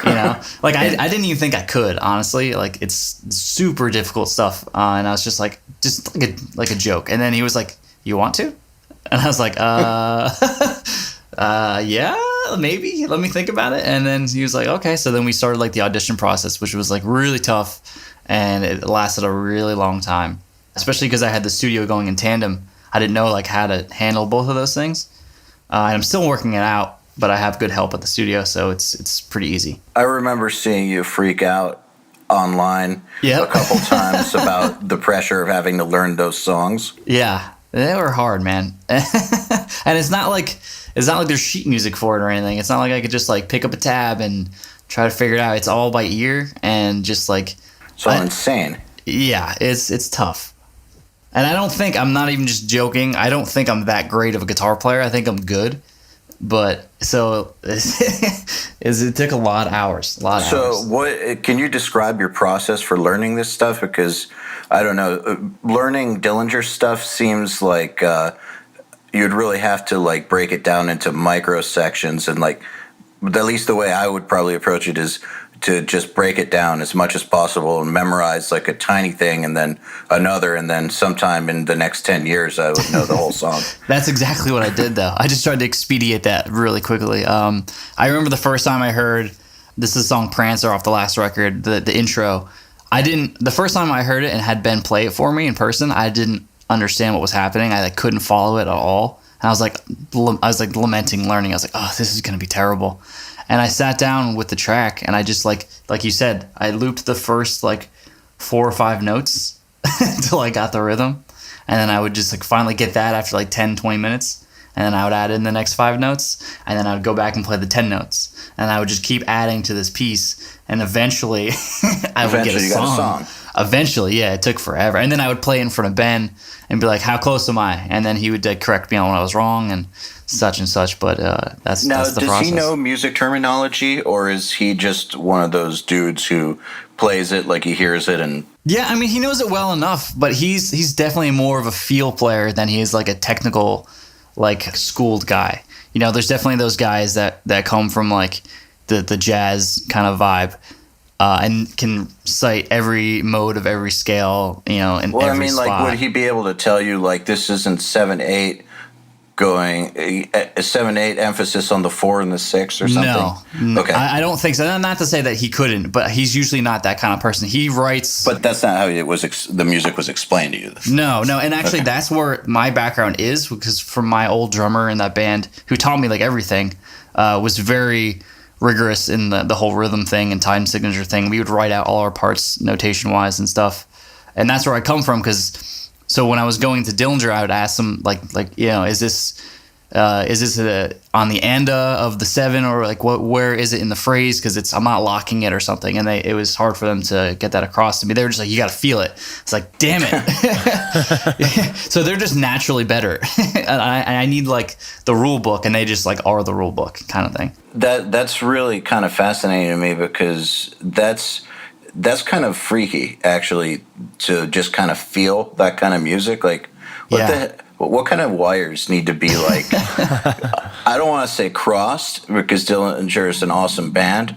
Speaker 4: You know, like I didn't even think I could, honestly. Like it's super difficult stuff. And I was just like a joke. And then he was like, you want to? And I was like, yeah, maybe. Let me think about it. And then he was like, okay. So then we started like the audition process, which was like really tough. And it lasted a really long time, especially because I had the studio going in tandem. I didn't know like how to handle both of those things, and I'm still working it out. But I have good help at the studio, so it's pretty easy.
Speaker 3: I remember seeing you freak out online a couple times about the pressure of having to learn those songs.
Speaker 4: Yeah, they were hard, man. And it's not like there's sheet music for it or anything. It's not like I could just like pick up a tab and try to figure it out. It's all by ear and just like
Speaker 3: it's all insane.
Speaker 4: Yeah, it's tough. And I'm not even just joking. I don't think I'm that great of a guitar player. I think I'm good. But so it took a lot of hours.
Speaker 3: So what can you describe your process for learning this stuff? Because I don't know, learning Dillinger stuff seems like you'd really have to like break it down into micro sections, and like at least the way I would probably approach it is to just break it down as much as possible and memorize like a tiny thing and then another, and then sometime in the next 10 years I would know the whole song.
Speaker 4: That's exactly what I did, though. I just tried to expedite that really quickly. I remember the first time I heard, this is the song Prancer off the last record, the intro. The first time I heard it and had Ben play it for me in person, I didn't understand what was happening. I like, couldn't follow it at all. And I was like lamenting learning. I was like, oh, this is going to be terrible. And I sat down with the track, and I just like you said, I looped the first like 4 or 5 notes until I got the rhythm. And then I would just like finally get that after like 10, 20 minutes. And then I would add in the next 5 notes, and then I would go back and play the 10 notes. And I would just keep adding to this piece, and eventually I would get a song. eventually, yeah, it took forever. And then I would play in front of Ben and be like, how close am I? And then he would correct me on when I was wrong and such. But that's the process.
Speaker 3: Does he know music terminology, or is he just one of those dudes who plays it like he hears it? And
Speaker 4: yeah, I mean, he knows it well enough, but he's definitely more of a feel player than he is like a technical, like schooled guy. You know, there's definitely those guys that come from like the jazz kind of vibe. And can cite every mode of every scale, you know, and every spot.
Speaker 3: Like, would he be able to tell you, like, this isn't 7/8 going a 7/8 emphasis on the 4 and the 6 or something?
Speaker 4: No,
Speaker 3: okay,
Speaker 4: I don't think so. Not to say that he couldn't, but he's usually not that kind of person. He writes,
Speaker 3: but that's not how it was. The music was explained to you.
Speaker 4: No, and actually, that's where my background is, because from my old drummer in that band, who taught me like everything, was very rigorous in the whole rhythm thing and time signature thing. We would write out all our parts notation wise and stuff, and that's where I come from. Because so when I was going to Dillinger, I would ask them like you know, is this on the anda of the 7, or like where is it in the phrase? Because I'm not locking it or something, and it was hard for them to get that across to me. They were just like, you got to feel it. It's like, damn it. So they're just naturally better, and I need like the rule book, and they just like are the rule book kind of thing.
Speaker 3: That's really kind of fascinating to me, because that's kind of freaky, actually, to just kind of feel that kind of music. Like, what kind of wires need to be like? I don't want to say crossed, because Dillinger is an awesome band,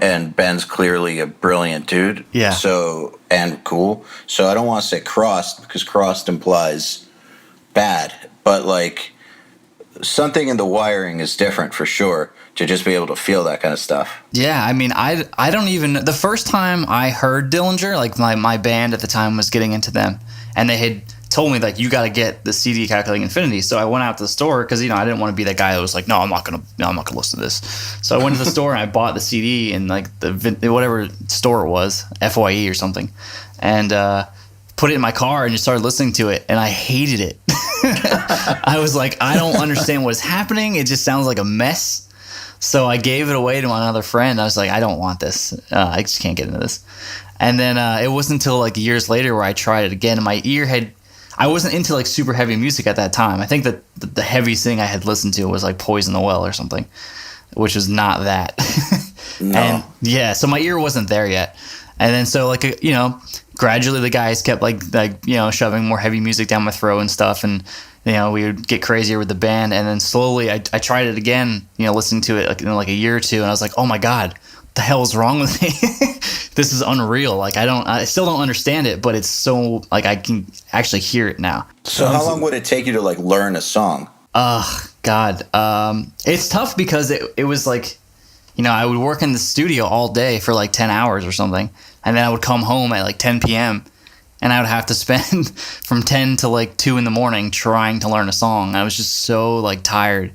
Speaker 3: and Ben's clearly a brilliant dude.
Speaker 4: Yeah.
Speaker 3: So, and cool. So I don't want to say crossed, because crossed implies bad. But like, something in the wiring is different for sure, to just be able to feel that kind of stuff.
Speaker 4: Yeah, I mean, I don't even... The first time I heard Dillinger, like my band at the time was getting into them, and they had told me, like, you got to get the CD Calculating Infinity. So I went out to the store, because, you know, I didn't want to be that guy that was like, no, I'm not gonna listen to this. So I went to the store and I bought the CD in like the whatever store it was, FYE or something, and put it in my car and just started listening to it, and I hated it. I was like, I don't understand what's happening. It just sounds like a mess. So I gave it away to another friend. I was like, I don't want this. I just can't get into this. And then it wasn't until like years later where I tried it again. And my ear I wasn't into like super heavy music at that time. I think that the heaviest thing I had listened to was like Poison the Well or something, which was not that.
Speaker 3: No.
Speaker 4: And yeah, so my ear wasn't there yet. And then so like, you know, gradually the guys kept like you know, shoving more heavy music down my throat and stuff, and you know, we would get crazier with the band. And then slowly I tried it again, you know, listening to it like in like a year or two, and I was like, oh my god, what the hell is wrong with me? This is unreal. Like I still don't understand it, but it's so like I can actually hear it now.
Speaker 3: So how long would it take you to like learn a song?
Speaker 4: God, it's tough, because it was like, you know, I would work in the studio all day for like 10 hours or something, and then I would come home at like 10 p.m. and I would have to spend from 10 to like 2 in the morning trying to learn a song. I was just so like tired.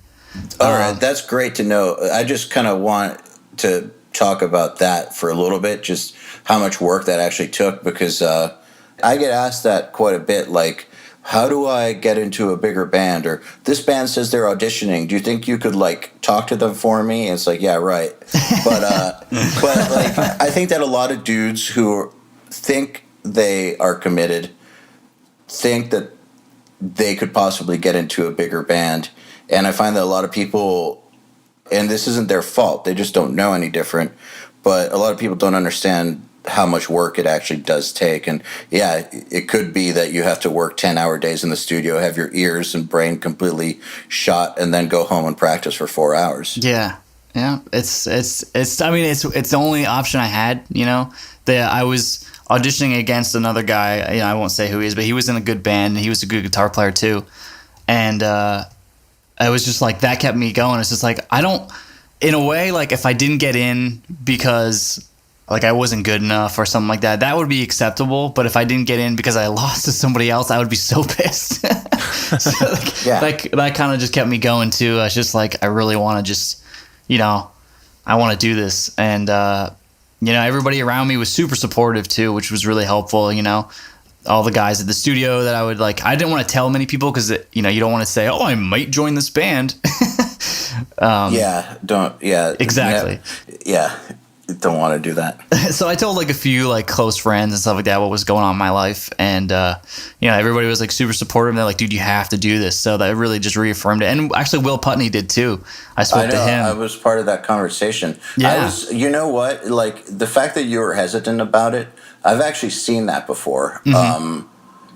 Speaker 3: All right, that's great to know. I just kind of want to talk about that for a little bit, just how much work that actually took, because I get asked that quite a bit, like, how do I get into a bigger band? Or this band says they're auditioning. Do you think you could like talk to them for me? And it's like, yeah, right. But like, I think that a lot of dudes who think they are committed think that they could possibly get into a bigger band. And I find that a lot of people, and this isn't their fault, they just don't know any different, but a lot of people don't understand how much work it actually does take. And yeah, it could be that you have to work 10-hour days in the studio, have your ears and brain completely shot, and then go home and practice for 4 hours.
Speaker 4: Yeah. It's I mean, it's the only option I had, you know. I was auditioning against another guy, you know, I won't say who he is, but he was in a good band, and he was a good guitar player too. And I was just like, that kept me going. It's just like, I don't, in a way, like if I didn't get in because like I wasn't good enough or something like that, that would be acceptable. But if I didn't get in because I lost to somebody else, I would be so pissed. So like that kind of just kept me going too. I was just like, I really want to just, you know, I want to do this. And, you know, everybody around me was super supportive too, which was really helpful. You know, all the guys at the studio that I would like, I didn't want to tell many people, because, you know, you don't want to say, oh, I might join this band.
Speaker 3: Exactly.
Speaker 4: Yeah.
Speaker 3: don't want to do that.
Speaker 4: So I told like a few like close friends and stuff like that what was going on in my life, and everybody was like super supportive. They're like, dude, you have to do this. So that really just reaffirmed it. And actually Will Putney did too. I spoke to him.
Speaker 3: I was part of that conversation.
Speaker 4: Yeah.
Speaker 3: You know what, like the fact that you were hesitant about it, I've actually seen that before.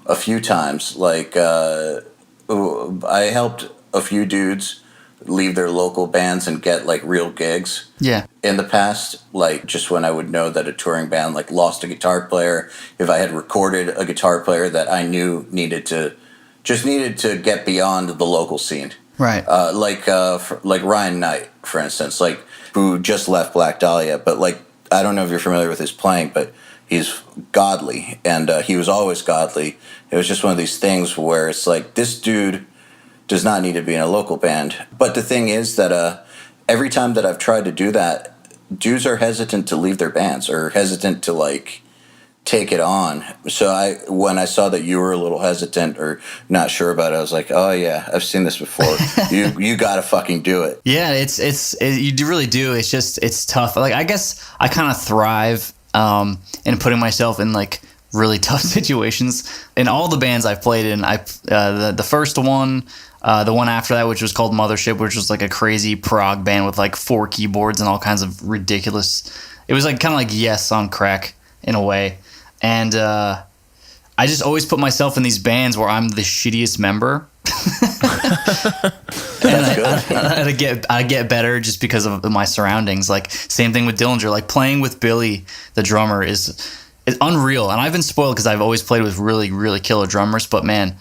Speaker 3: A few times. Like I helped a few dudes leave their local bands and get like real gigs.
Speaker 4: Yeah.
Speaker 3: In the past, like just when I would know that a touring band like lost a guitar player, if I had recorded a guitar player that I knew needed to get beyond the local scene.
Speaker 4: Right.
Speaker 3: Like Ryan Knight, for instance, like who just left Black Dahlia, but like I don't know if you're familiar with his playing, but he's godly, and he was always godly. It was just one of these things where it's like this dude does not need to be in a local band. But the thing is that every time that I've tried to do that, dudes are hesitant to leave their bands or hesitant to like take it on. So when I saw that you were a little hesitant or not sure about it, I was like, oh yeah, I've seen this before. you gotta fucking do it.
Speaker 4: Yeah, you really do. It's just, it's tough. Like, I guess I kind of thrive in putting myself in like really tough situations. In all the bands I've played in, the first one, the one after that, which was called Mothership, which was like a crazy prog band with like 4 keyboards and all kinds of ridiculous. It was like kind of like Yes on crack in a way. And I just always put myself in these bands where I'm the shittiest member. And I get better just because of my surroundings. Like same thing with Dillinger. Like playing with Billy, the drummer, is unreal. And I've been spoiled because I've always played with really, really killer drummers. But man,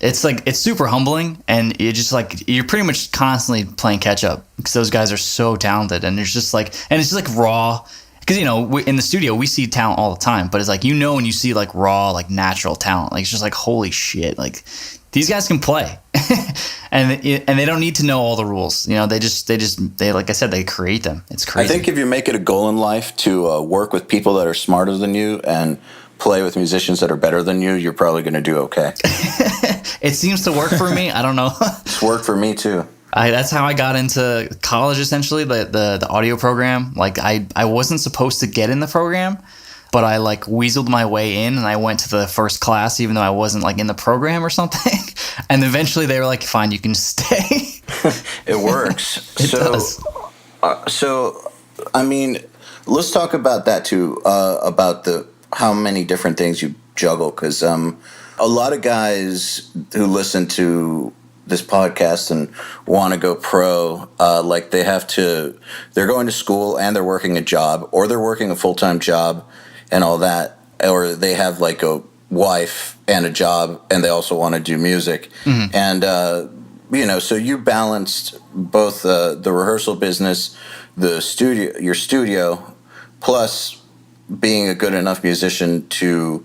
Speaker 4: it's super humbling, and you're pretty much constantly playing catch up because those guys are so talented, and it's just like raw. Because in the studio we see talent all the time, but it's like when you see like raw, like natural talent, like it's just like holy shit, like these guys can play, and they don't need to know all the rules. They like I said, they create them. It's crazy.
Speaker 3: I think if you make it a goal in life to work with people that are smarter than you and play with musicians that are better than you, you're probably going to do okay.
Speaker 4: It seems to work for me. I don't know.
Speaker 3: It's worked for me too.
Speaker 4: That's how I got into college, essentially, the audio program. Like I wasn't supposed to get in the program, but I like weaseled my way in, and I went to the first class even though I wasn't like in the program or something. And eventually they were like, fine, you can stay.
Speaker 3: It works.
Speaker 4: It does.
Speaker 3: So I mean, let's talk about that too, about how many different things you juggle, because a lot of guys who listen to this podcast and want to go pro, like they're going to school and they're working a job, or they're working a full-time job and all that, or they have like a wife and a job and they also want to do music. Mm-hmm. And so you balanced both the rehearsal business, your studio, plus being a good enough musician to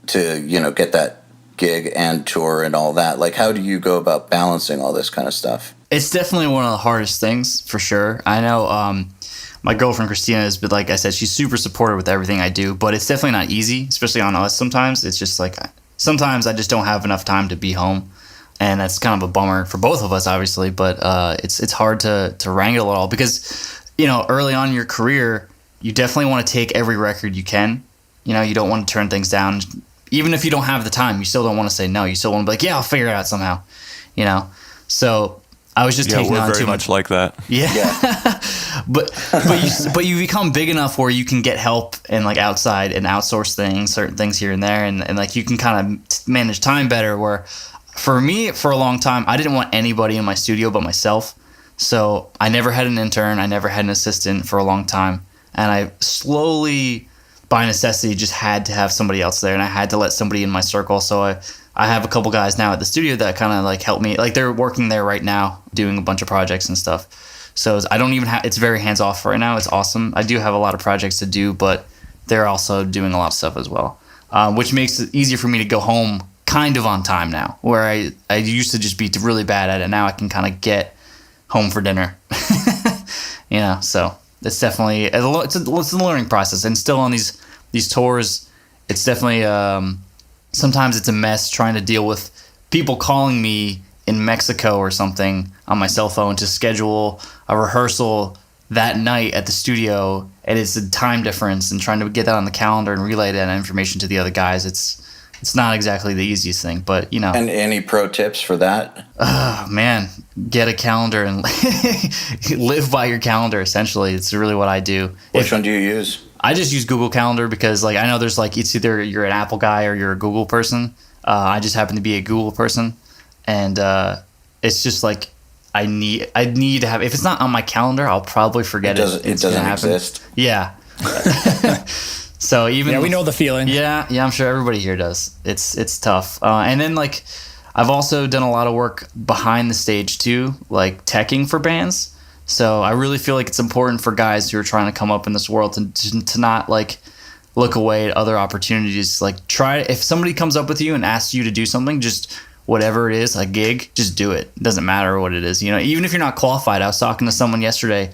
Speaker 3: get that gig and tour and all that. Like, how do you go about balancing all this kind of stuff?
Speaker 4: It's definitely one of the hardest things, for sure. I know my girlfriend Christina has been, like I said, she's super supportive with everything I do, but it's definitely not easy, especially on us sometimes. It's just like sometimes I just don't have enough time to be home, and that's kind of a bummer for both of us, obviously, but it's hard to wrangle it all because early on in your career you definitely want to take every record you can. You don't want to turn things down. Even if you don't have the time, you still don't want to say no. You still want to be like, yeah, I'll figure it out somehow, So I was just taking on too much.
Speaker 2: Like that.
Speaker 4: Yeah. but you become big enough where you can get help and like outside and outsource certain things here and there, and like you can kind of manage time better. Where for me, for a long time, I didn't want anybody in my studio but myself. So I never had an intern. I never had an assistant for a long time, and I slowly, by necessity, just had to have somebody else there, and I had to let somebody in my circle. So I have a couple guys now at the studio that kind of like help me. Like they're working there right now, doing a bunch of projects and stuff. So I don't even have. It's very hands off right now. It's awesome. I do have a lot of projects to do, but they're also doing a lot of stuff as well, which makes it easier for me to go home kind of on time now. Where I used to just be really bad at it. Now I can kind of get home for dinner. So. It's definitely it's a learning process, and still on these tours, it's definitely sometimes it's a mess trying to deal with people calling me in Mexico or something on my cell phone to schedule a rehearsal that night at the studio, and it's a time difference, and trying to get that on the calendar and relay that information to the other guys, it's not exactly the easiest thing, but you know.
Speaker 3: And any pro tips for that?
Speaker 4: Oh man, get a calendar and live by your calendar. Essentially, it's really what I do.
Speaker 3: Which one do you use?
Speaker 4: I just use Google Calendar because, like, I know there's like it's either you're an Apple guy or you're a Google person. I just happen to be a Google person, and it's just like I need to have. If it's not on my calendar, I'll probably forget it.
Speaker 3: It doesn't exist.
Speaker 4: Yeah. So even
Speaker 5: we know the feeling.
Speaker 4: Yeah, I'm sure everybody here does. It's tough. And then like I've also done a lot of work behind the stage too, like teching for bands. So I really feel like it's important for guys who are trying to come up in this world to not like look away at other opportunities. Like if somebody comes up with you and asks you to do something, just whatever it is, a gig, just do it. It doesn't matter what it is. You know, even if you're not qualified. I was talking to someone yesterday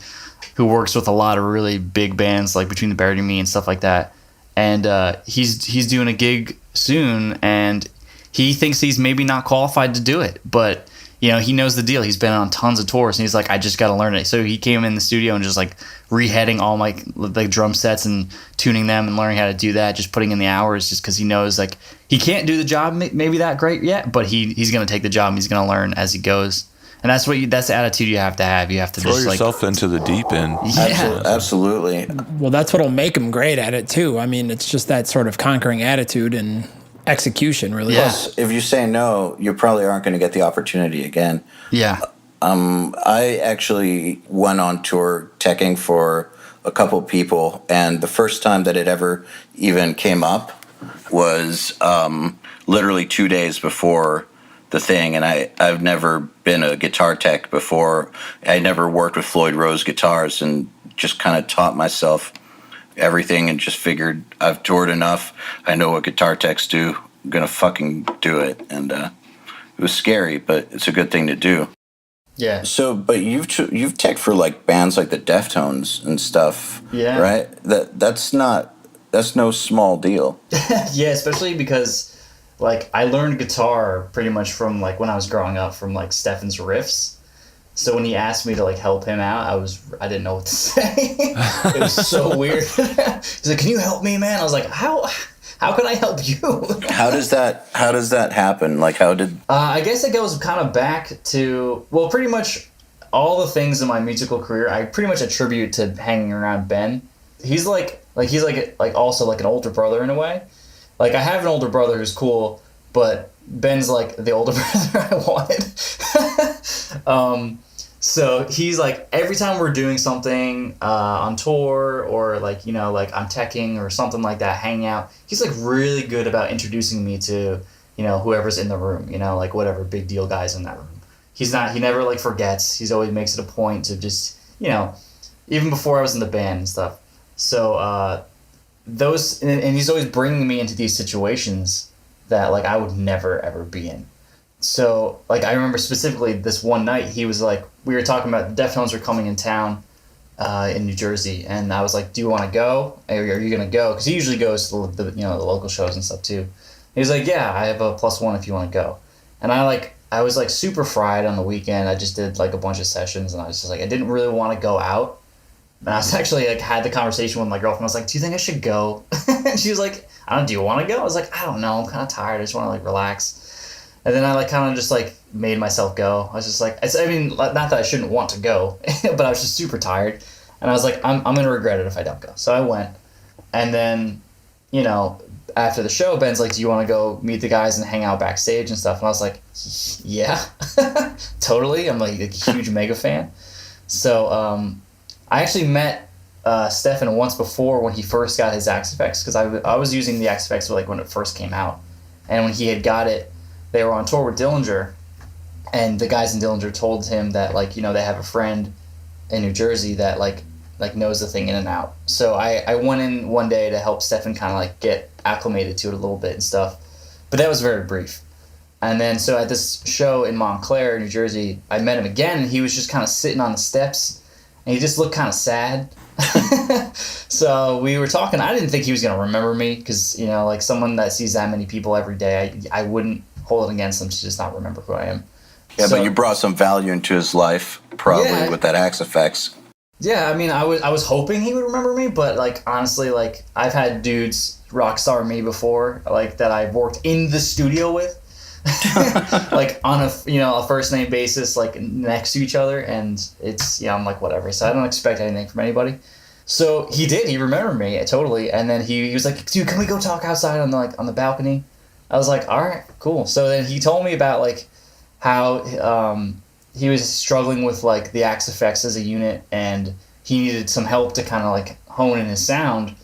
Speaker 4: who works with a lot of really big bands like Between the Buried and Me and stuff like that. And he's doing a gig soon, and he thinks he's maybe not qualified to do it, but you know, he knows the deal. He's been on tons of tours, and he's like, I just got to learn it. So he came in the studio and just like reheading all my like drum sets and tuning them and learning how to do that, just putting in the hours, just because he knows like he can't do the job maybe that great yet, but he's going to take the job and he's going to learn as he goes. And that's that's the attitude you have to have. You have to
Speaker 2: throw
Speaker 4: just
Speaker 2: yourself into the deep end.
Speaker 4: Yeah.
Speaker 3: Absolutely.
Speaker 5: Well, that's what'll make him great at it too. I mean, it's just that sort of conquering attitude and execution, really.
Speaker 4: Yeah.
Speaker 3: Plus, if you say no, you probably aren't going to get the opportunity again.
Speaker 4: Yeah.
Speaker 3: I actually went on tour teching for a couple people, and the first time that it ever even came up was literally 2 days before the thing, and I've never been a guitar tech before. I never worked with Floyd Rose guitars, and just kind of taught myself everything and just figured I've toured enough. I know what guitar techs do. I'm going to fucking do it. And it was scary, but it's a good thing to do.
Speaker 4: Yeah.
Speaker 3: So, but you've teched for like bands like the Deftones and stuff,
Speaker 4: Yeah.
Speaker 3: right? That's no small deal.
Speaker 4: Yeah, especially because like I learned guitar pretty much from like when I was growing up from like Stefan's riffs. So when he asked me to like help him out, I didn't know what to say. It was so weird. He's like, "Can you help me, man?" I was like, "How can I help you?"
Speaker 3: How does that happen? Like, how did?
Speaker 4: I guess it goes kind of back to, well, pretty much all the things in my musical career I pretty much attribute to hanging around Ben. He's like also like an older brother in a way. Like I have an older brother who's cool, but Ben's like the older brother I wanted. So he's like, every time we're doing something on tour or like, you know, like I'm teching or something like that, hanging out, he's like really good about introducing me to, you know, whoever's in the room, you know, like whatever big deal guys in that room. He never like forgets. He's always makes it a point to just, you know, even before I was in the band and stuff. So and he's always bringing me into these situations that like I would never ever be in. So like I remember specifically this one night he was like, we were talking about the Deftones were coming in town in New Jersey, and I was like, do you want to go? Are you gonna go? Because he usually goes to the local shows and stuff too. He was like, yeah, I have a +1 if you want to go. And I was like super fried on the weekend. I just did like a bunch of sessions, and I was just like, I didn't really want to go out. And I was actually like had the conversation with my girlfriend. I was like, do you think I should go? And she was like, I don't know, do you want to go? I was like, I don't know, I'm kind of tired. I just want to like relax. And then I like kind of just like made myself go. I was just like, I mean, not that I shouldn't want to go, but I was just super tired. And I was like, I'm going to regret it if I don't go. So I went. And then, you know, after the show, Ben's like, do you want to go meet the guys and hang out backstage and stuff? And I was like, yeah, totally. I'm like a huge mega fan. So I actually met Stefan once before when he first got his Axe Effects, because I was using the Axe Effects like when it first came out. And when he had got it, they were on tour with Dillinger, and the guys in Dillinger told him that like, you know, they have a friend in New Jersey that like knows the thing in and out. So I went in one day to help Stefan kind of like get acclimated to it a little bit and stuff, but that was very brief. And then so at this show in Montclair, New Jersey, I met him again, and he was just kind of sitting on the steps, and he just looked kind of sad. So we were talking. I didn't think he was going to remember me, because, you know, like someone that sees that many people every day, I wouldn't hold it against him to just not remember who I am.
Speaker 3: Yeah,
Speaker 4: So,
Speaker 3: but you brought some value into his life, probably,
Speaker 4: Yeah.
Speaker 3: with that Axe Effects.
Speaker 4: Yeah, I mean, I was hoping he would remember me, but like honestly, like I've had dudes rock star me before, like that I've worked in the studio with, like on a first name basis, like next to each other, and it's I'm like whatever. So I don't expect anything from anybody. So he did. He remembered me totally, and then he was like, "Dude, can we go talk outside on the balcony?" I was like, "All right, cool." So then he told me about like how he was struggling with like the Axe Effects as a unit, and he needed some help to kind of like hone in his sound.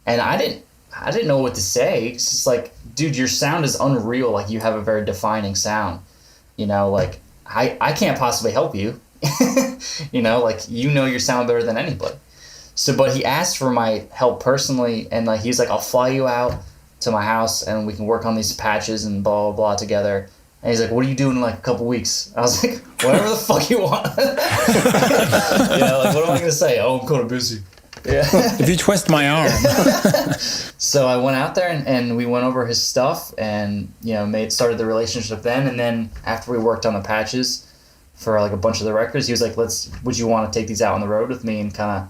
Speaker 4: And I didn't know what to say. It's just like, dude, your sound is unreal. Like you have a very defining sound. Like I can't possibly help you. Like your sound better than anybody. So, but he asked for my help personally, and like he's like, I'll fly you out to my house, and we can work on these patches and blah blah blah together. And he's like, what are you doing in like a couple weeks? I was like, whatever the fuck you want. Like what am I gonna say? Oh, I'm kind of busy. Yeah.
Speaker 5: If you twist my arm.
Speaker 4: So I went out there and we went over his stuff, and started the relationship then. And then after we worked on the patches for like a bunch of the records, he was like, would you want to take these out on the road with me and kind of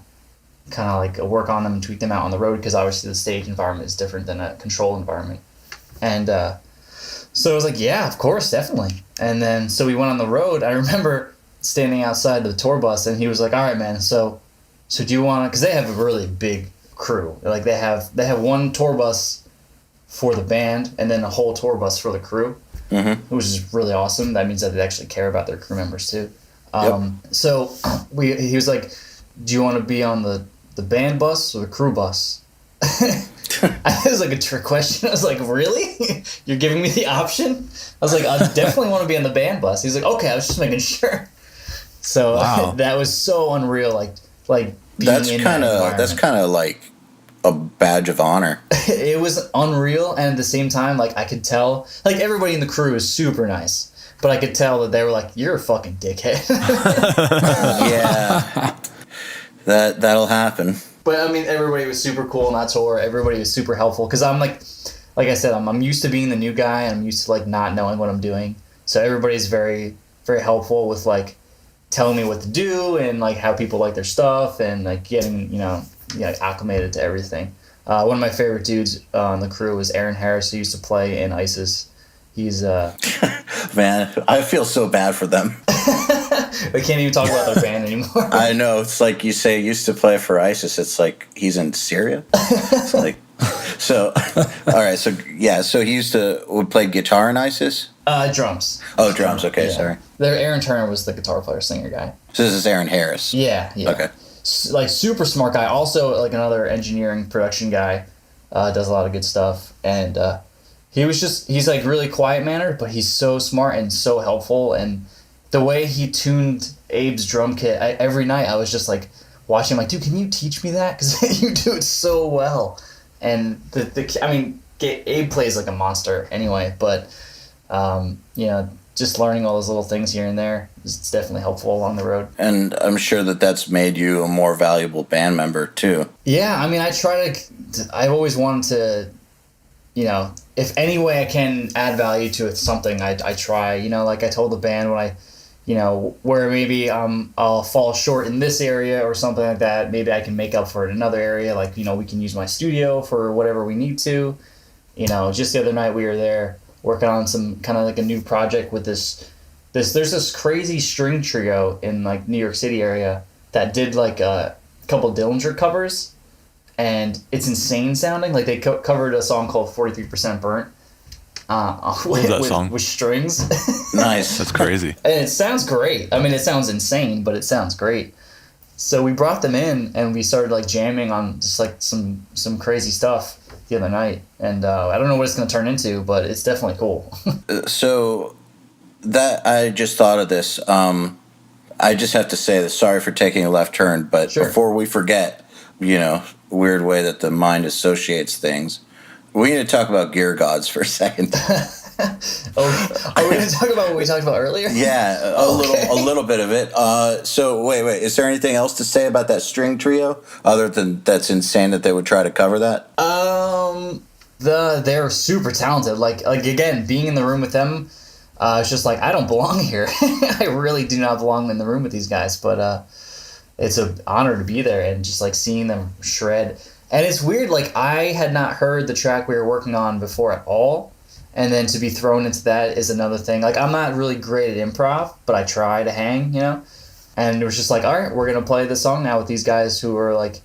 Speaker 4: like work on them and tweak them out on the road, because obviously the stage environment is different than a control environment. And so I was like, yeah, of course, definitely. And then so we went on the road. I remember standing outside the tour bus, and he was like, all right, man, so do you want to, because they have a really big crew. Like they have one tour bus for the band and then a whole tour bus for the crew, which is really awesome. That means that they actually care about their crew members too. So he was like, do you want to be on the band bus or the crew bus? It was like a trick question. I was like, really? You're giving me the option? I was like, I definitely want to be on the band bus. He's like, okay, I was just making sure. So wow. That was so unreal. Like
Speaker 3: that's kind of like a badge of honor.
Speaker 4: It was unreal, and at the same time, like I could tell, like everybody in the crew is super nice, but I could tell that they were like, "You're a fucking dickhead."
Speaker 3: Yeah, that'll happen.
Speaker 4: But I mean, everybody was super cool on that tour. Everybody was super helpful, because I'm like I said, I'm used to being the new guy, and I'm used to like not knowing what I'm doing. So everybody's very, very helpful with like telling me what to do and like how people like their stuff, and like getting acclimated to everything. One of my favorite dudes on the crew was Aaron Harris, who used to play in ISIS. He's
Speaker 3: man, I feel so bad for them.
Speaker 4: They can't even talk about their band anymore.
Speaker 3: I know, it's like you say used to play for ISIS. It's like he's in Syria. It's like so. All right, so he would play guitar in ISIS.
Speaker 4: Drums.
Speaker 3: Oh, drums. Okay,
Speaker 4: yeah.
Speaker 3: Sorry.
Speaker 4: Aaron Turner was the guitar player, singer guy.
Speaker 3: So this is Aaron Harris.
Speaker 4: Yeah.
Speaker 3: Okay.
Speaker 4: Like super smart guy. Also like another engineering production guy. Does a lot of good stuff, and he's like really quiet mannered, but he's so smart and so helpful. And the way he tuned Abe's drum kit, every night I was just like watching, like, dude, can you teach me that? Because you do it so well. And Abe plays like a monster anyway, but just learning all those little things here and there is definitely helpful along the road.
Speaker 3: And I'm sure that's made you a more valuable band member too.
Speaker 4: Yeah, I mean, I've always wanted to, if any way I can add value to something, I try. Like I told the band when I, where maybe I'll fall short in this area or something like that, maybe I can make up for it in another area. Like, we can use my studio for whatever we need to. Just the other night we were there working on some kind of like a new project with there's this crazy string trio in like New York City area that did like a couple Dillinger covers, and it's insane sounding. Like they covered a song called 43% Burnt with strings.
Speaker 3: Nice.
Speaker 2: That's crazy.
Speaker 4: And it sounds great. I mean, it sounds insane, but it sounds great. So we brought them in and we started like jamming on just like some crazy stuff the other night, and I don't know what it's going to turn into, but it's definitely cool.
Speaker 3: So that I just thought of this. I just have to say this. Sorry for taking a left turn, but
Speaker 4: sure.
Speaker 3: Before we forget, weird way that the mind associates things. We need to talk about Gear Gods for a second.
Speaker 4: Are we going to talk about what we talked about earlier?
Speaker 3: Yeah, a little bit of it. So wait, is there anything else to say about that string trio other than that's insane that they would try to cover that?
Speaker 4: They're super talented. Like again, being in the room with them, it's just like I don't belong here. I really do not belong in the room with these guys. But it's an honor to be there and just like seeing them shred. And it's weird, like I had not heard the track we were working on before at all. And then to be thrown into that is another thing. Like I'm not really great at improv, but I try to hang, you know? And it was just like, all right, we're going to play the song now with these guys who are like,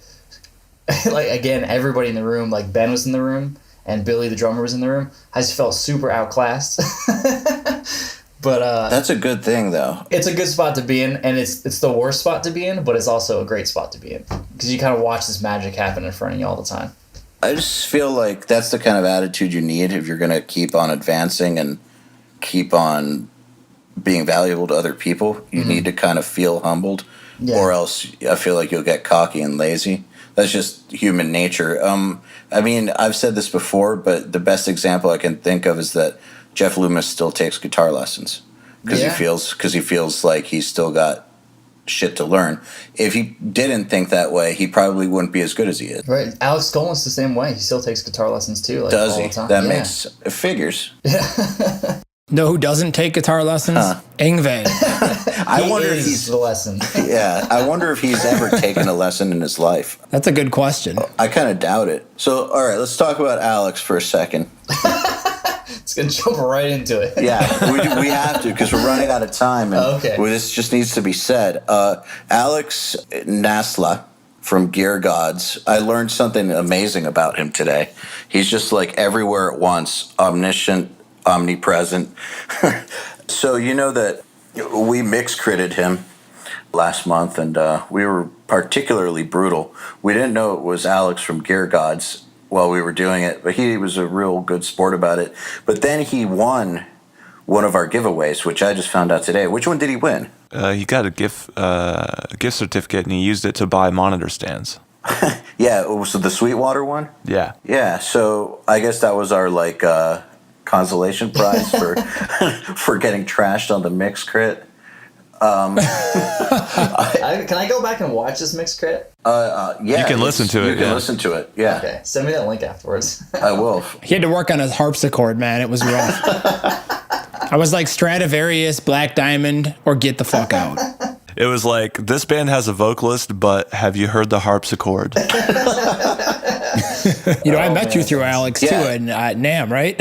Speaker 4: like again, everybody in the room, like Ben was in the room and Billy, the drummer, was in the room. I just felt super outclassed. But
Speaker 3: that's a good thing, though.
Speaker 4: It's a good spot to be in, and it's the worst spot to be in, but it's also a great spot to be in because you kind of watch this magic happen in front of you all the time.
Speaker 3: I just feel like that's the kind of attitude you need if you're going to keep on advancing and keep on being valuable to other people. You need to kind of feel humbled, or else I feel like you'll get cocky and lazy. That's just human nature. I mean, I've said this before, but the best example I can think of is that Jeff Loomis still takes guitar lessons because he feels like he's still got shit to learn. If he didn't think that way, he probably wouldn't be as good as he is.
Speaker 4: Right. Alex Golan's the same way. He still takes guitar lessons too. Like,
Speaker 3: Does
Speaker 4: all
Speaker 3: he?
Speaker 4: The time.
Speaker 3: That makes it figures.
Speaker 5: No, who doesn't take guitar lessons? Yngwie.
Speaker 3: I wonder if he's
Speaker 4: the lesson.
Speaker 3: Yeah, I wonder if he's ever taken a lesson in his life.
Speaker 5: That's a good question.
Speaker 3: I kind of doubt it. So, all right, let's talk about Alex for a second.
Speaker 4: It's gonna jump right into it.
Speaker 3: Yeah, we have to because we're running out of time. And this just needs to be said. Alex Nasla from Gear Gods. I learned something amazing about him today. He's just like everywhere at once, omniscient, omnipresent. So you know that we mix-critted him last month, and we were particularly brutal. We didn't know it was Alex from Gear Gods while we were doing it, but he was a real good sport about it. But then he won one of our giveaways, which I just found out today. Which one did he win?
Speaker 2: He got a gift certificate, and he used it to buy monitor stands.
Speaker 3: Yeah, so the Sweetwater one?
Speaker 2: Yeah.
Speaker 3: Yeah, so I guess that was our, like, consolation prize for getting trashed on the mix crit.
Speaker 4: Can I go back and watch this mix crit?
Speaker 3: Yeah.
Speaker 2: You can listen to it.
Speaker 3: You can listen to it, yeah.
Speaker 4: Okay, send me that link afterwards.
Speaker 3: I will.
Speaker 5: He had to work on his harpsichord, man. It was rough. I was like Stradivarius, Black Diamond, or get the fuck out.
Speaker 2: It was like, this band has a vocalist, but have you heard the harpsichord?
Speaker 5: You know, I met you through Alex, too, at NAMM, right?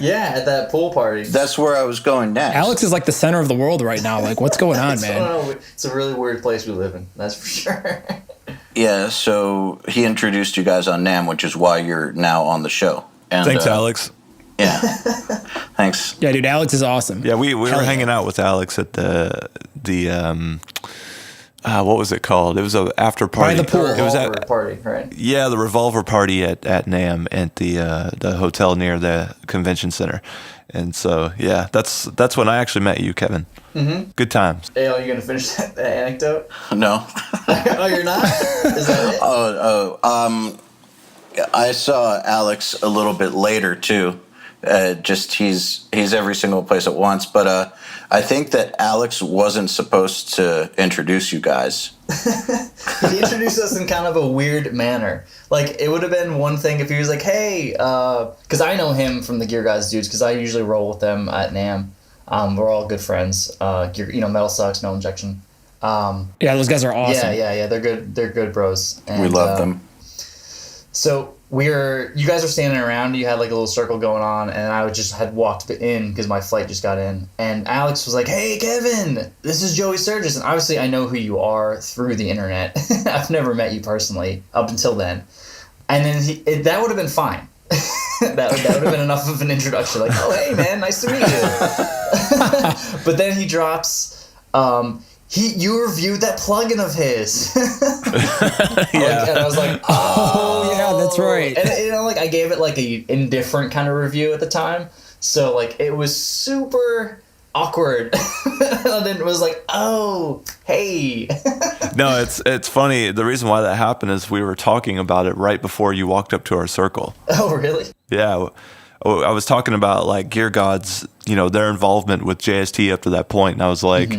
Speaker 4: Yeah, at that pool party.
Speaker 3: That's where I was going next.
Speaker 5: Alex is like the center of the world right now. Like, what's going on, man?
Speaker 4: It's a really weird place we live in, that's for sure.
Speaker 3: Yeah, so he introduced you guys on NAMM, which is why you're now on the show. And,
Speaker 2: Thanks, Alex.
Speaker 3: Yeah. Thanks.
Speaker 5: Yeah, dude, Alex is awesome.
Speaker 2: Yeah, we were hanging out with Alex at the what was it called? It was a after party.
Speaker 5: By the pool.
Speaker 2: It was at
Speaker 4: party, right?
Speaker 2: Yeah, the Revolver party at NAMM at the hotel near the convention center. And so, yeah, that's when I actually met you, Kevin. Mm-hmm. Good times.
Speaker 4: Hey, are you gonna finish that anecdote?
Speaker 3: No.
Speaker 4: Oh, you're not? Is that it?
Speaker 3: I saw Alex a little bit later too. Just he's every single place at once. But I think that Alex wasn't supposed to introduce you guys.
Speaker 4: He introduced us in kind of a weird manner. Like, it would have been one thing if he was like, hey, because I know him from the Gear Guys dudes, because I usually roll with them at NAMM. We're all good friends. Metal Sucks, No Injection.
Speaker 5: Yeah, those guys are awesome.
Speaker 4: Yeah. They're good. They're good bros. And,
Speaker 3: We love them.
Speaker 4: So you guys were standing around. You had like a little circle going on, and I had walked in because my flight just got in. And Alex was like, "Hey, Kevin, this is Joey Sturgis." And obviously, I know who you are through the internet. I've never met you personally up until then. And then that would have been fine. that would have been enough of an introduction. Like, "Oh, hey, man, nice to meet you." But then he drops. You reviewed that plugin of his.
Speaker 2: Yeah.
Speaker 4: And I was like,
Speaker 5: Oh, yeah, that's right.
Speaker 4: And I gave it like a indifferent kind of review at the time. So like it was super awkward. And then it was like, oh, hey.
Speaker 2: No, it's funny. The reason why that happened is we were talking about it right before you walked up to our circle.
Speaker 4: Oh, really?
Speaker 2: Yeah. I was talking about like Gear Gods, their involvement with JST up to that point, and I was like,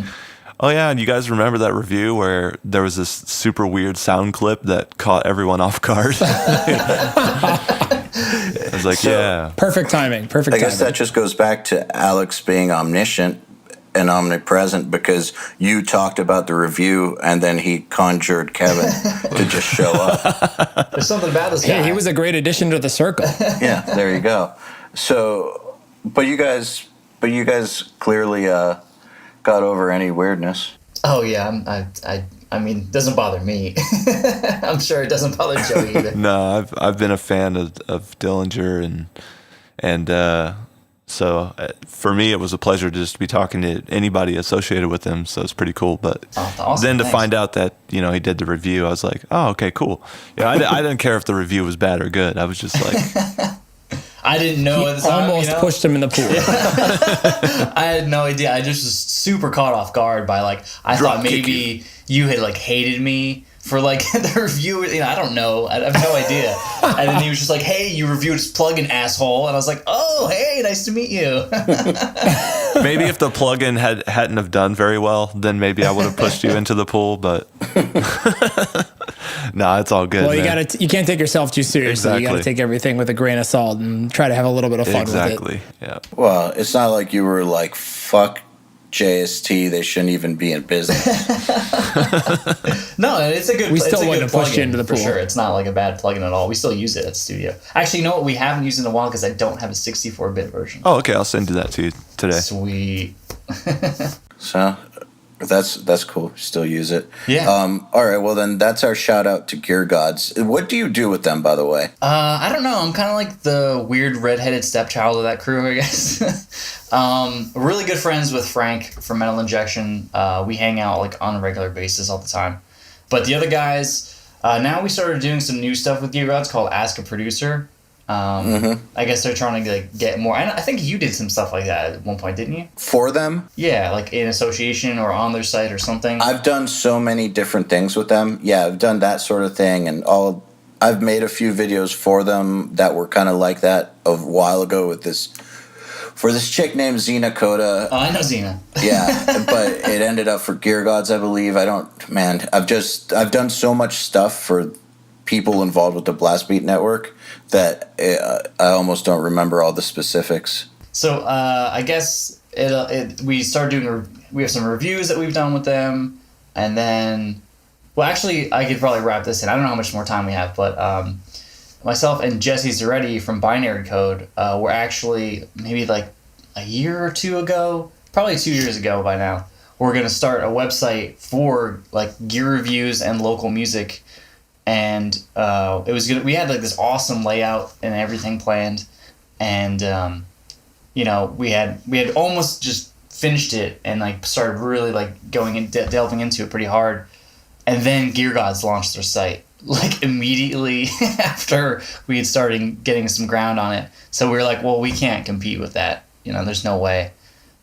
Speaker 2: oh yeah, and you guys remember that review where there was this super weird sound clip that caught everyone off guard? I was like, yeah.
Speaker 5: Perfect timing.
Speaker 3: I guess that just goes back to Alex being omniscient and omnipresent because you talked about the review and then he conjured Kevin to just show up.
Speaker 4: There's something about this guy.
Speaker 5: Yeah, he was a great addition to the circle.
Speaker 3: Yeah, there you go. So, but you guys clearly got over any weirdness.
Speaker 4: Oh yeah, I mean, it doesn't bother me. I'm sure it doesn't bother Joe either.
Speaker 2: No, I've been a fan of Dillinger and so for me it was a pleasure to just be talking to anybody associated with him. So it's pretty cool. But
Speaker 4: awesome,
Speaker 2: then to
Speaker 4: thanks.
Speaker 2: find out that he did the review, I was like, oh, okay, cool. Yeah, I didn't care if the review was bad or good. I was just like.
Speaker 4: I didn't know at the time.
Speaker 5: Almost pushed him in the pool.
Speaker 4: I had no idea. I just was super caught off guard by I thought maybe you had hated me for the review. I don't know. I have no idea. And then he was just like, "Hey, you reviewed this plugin, asshole." And I was like, "Oh, hey, nice to meet you."
Speaker 2: Maybe if the plugin hadn't have done very well, then maybe I would have pushed you into the pool. But no, it's all good.
Speaker 5: Well,
Speaker 2: man.
Speaker 5: you can't take yourself too seriously.
Speaker 2: Exactly.
Speaker 5: You got to take everything with a grain of salt and try to have a little bit of fun with it.
Speaker 2: Exactly. Yeah.
Speaker 3: Well, it's not like you were like, fuck JST, they shouldn't even be in business.
Speaker 4: No, it's a good.
Speaker 5: We still
Speaker 4: it's a
Speaker 5: wouldn't
Speaker 4: good
Speaker 5: have pushed you
Speaker 4: plugin,
Speaker 5: into the
Speaker 4: for
Speaker 5: pool.
Speaker 4: sure. It's not a bad plugin at all. We still use it at the studio. Actually, you know what? We haven't used it in a while because I don't have a 64-bit version.
Speaker 2: Oh, okay. I'll send you that to you today.
Speaker 4: Sweet.
Speaker 3: So that's cool. Still use it.
Speaker 4: Yeah.
Speaker 3: All right. Well, then that's our shout out to Gear Gods. What do you do with them, by the way?
Speaker 4: I don't know. I'm kind of like the weird redheaded stepchild of that crew, I guess. Really good friends with Frank from Metal Injection. We hang out on a regular basis all the time. But the other guys, now we started doing some new stuff with Gear Gods called Ask a Producer. I guess they're trying to get more. And I think you did some stuff like that at one point, didn't you?
Speaker 3: For them?
Speaker 4: Yeah, in association or on their site or something.
Speaker 3: I've done so many different things with them. Yeah, I've done that sort of thing, and I've made a few videos for them that were kind of like that a while ago with this chick named Xena Coda.
Speaker 4: Oh, I know Xena.
Speaker 3: Yeah, but it ended up for Gear Gods, I believe. I've done so much stuff for people involved with the Blast Beat Network that I almost don't remember all the specifics.
Speaker 4: So I guess we started doing. We have some reviews that we've done with them, and then, well, actually, I could probably wrap this in. I don't know how much more time we have, but myself and Jesse Zaretti from Binary Code were actually maybe a year or two ago, probably 2 years ago by now. We're gonna start a website for gear reviews and local music. And it was good. We had this awesome layout and everything planned, and we had almost just finished it and started really going and delving into it pretty hard, and then Gear Gods launched their site immediately after we had started getting some ground on it. So we were like, well, we can't compete with that. There's no way.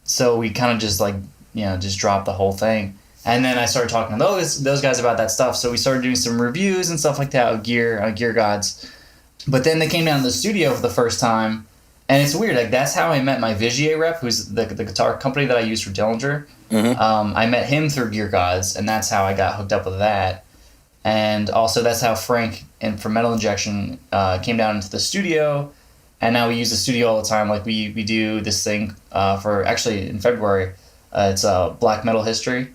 Speaker 4: So we kind of just just dropped the whole thing. And then I started talking to those guys about that stuff. So we started doing some reviews and stuff like that with Gear Gods. But then they came down to the studio for the first time. And it's weird. That's how I met my Vigier rep, who's the guitar company that I use for Dillinger. Mm-hmm. I met him through Gear Gods, and that's how I got hooked up with that. And also that's how Frank from Metal Injection came down into the studio. And now we use the studio all the time. We do this thing for, actually, in February. It's Black Metal History.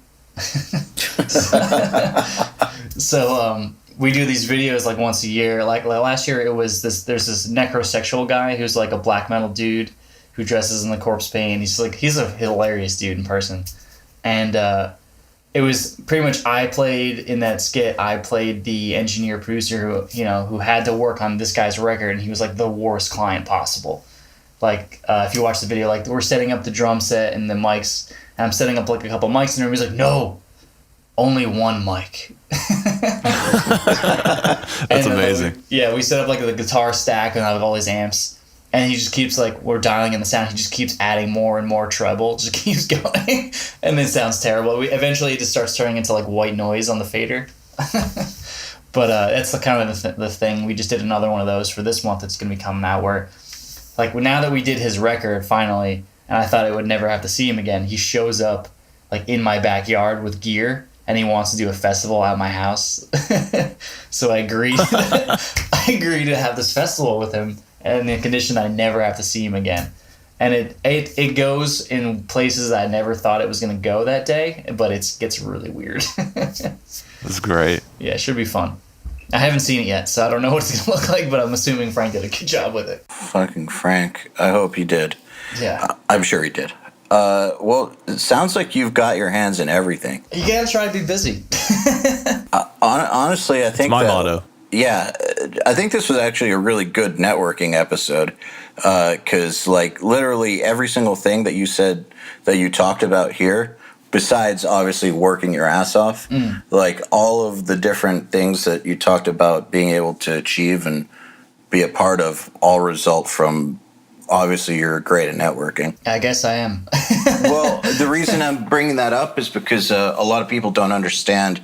Speaker 4: So we do these videos once a year. Last year it was there's this necrosexual guy who's a black metal dude who dresses in the corpse paint. He's a hilarious dude in person. And it was pretty much I played in that skit. I played the engineer producer who had to work on this guy's record, and he was the worst client possible. If you watch the video, we're setting up the drum set and the mics, and I'm setting up a couple mics, and everybody's no, only one mic.
Speaker 2: That's amazing.
Speaker 4: We set up the guitar stack and I have all these amps, and he just keeps we're dialing in the sound. He just keeps adding more and more treble, just keeps going, and it sounds terrible. Eventually, it just starts turning into white noise on the fader. But that's kind of the thing. We just did another one of those for this month. It's gonna be coming out where, now that we did his record finally, and I thought I would never have to see him again. He shows up in my backyard with gear, and he wants to do a festival at my house. So I agreed. I agreed to have this festival with him, and the condition that I never have to see him again. and it goes in places I never thought it was going to go that day, but it gets really weird.
Speaker 2: That's great.
Speaker 4: Yeah, it should be fun. I haven't seen it yet, so I don't know what it's going to look like, but I'm assuming Frank did a good job with it.
Speaker 3: Fucking Frank. I hope he did.
Speaker 4: Yeah.
Speaker 3: I'm sure he did. Well, it sounds like you've got your hands in everything.
Speaker 4: You gotta try to be busy.
Speaker 3: Honestly, I think
Speaker 2: It's my motto.
Speaker 3: Yeah, I think this was actually a really good networking episode because, like, literally every single thing that you said that you talked about here, besides obviously working your ass off, like all of the different things that you talked about being able to achieve and be a part of all result from, obviously, you're great at networking.
Speaker 4: I guess I am.
Speaker 3: Well, the reason I'm bringing that up is because a lot of people don't understand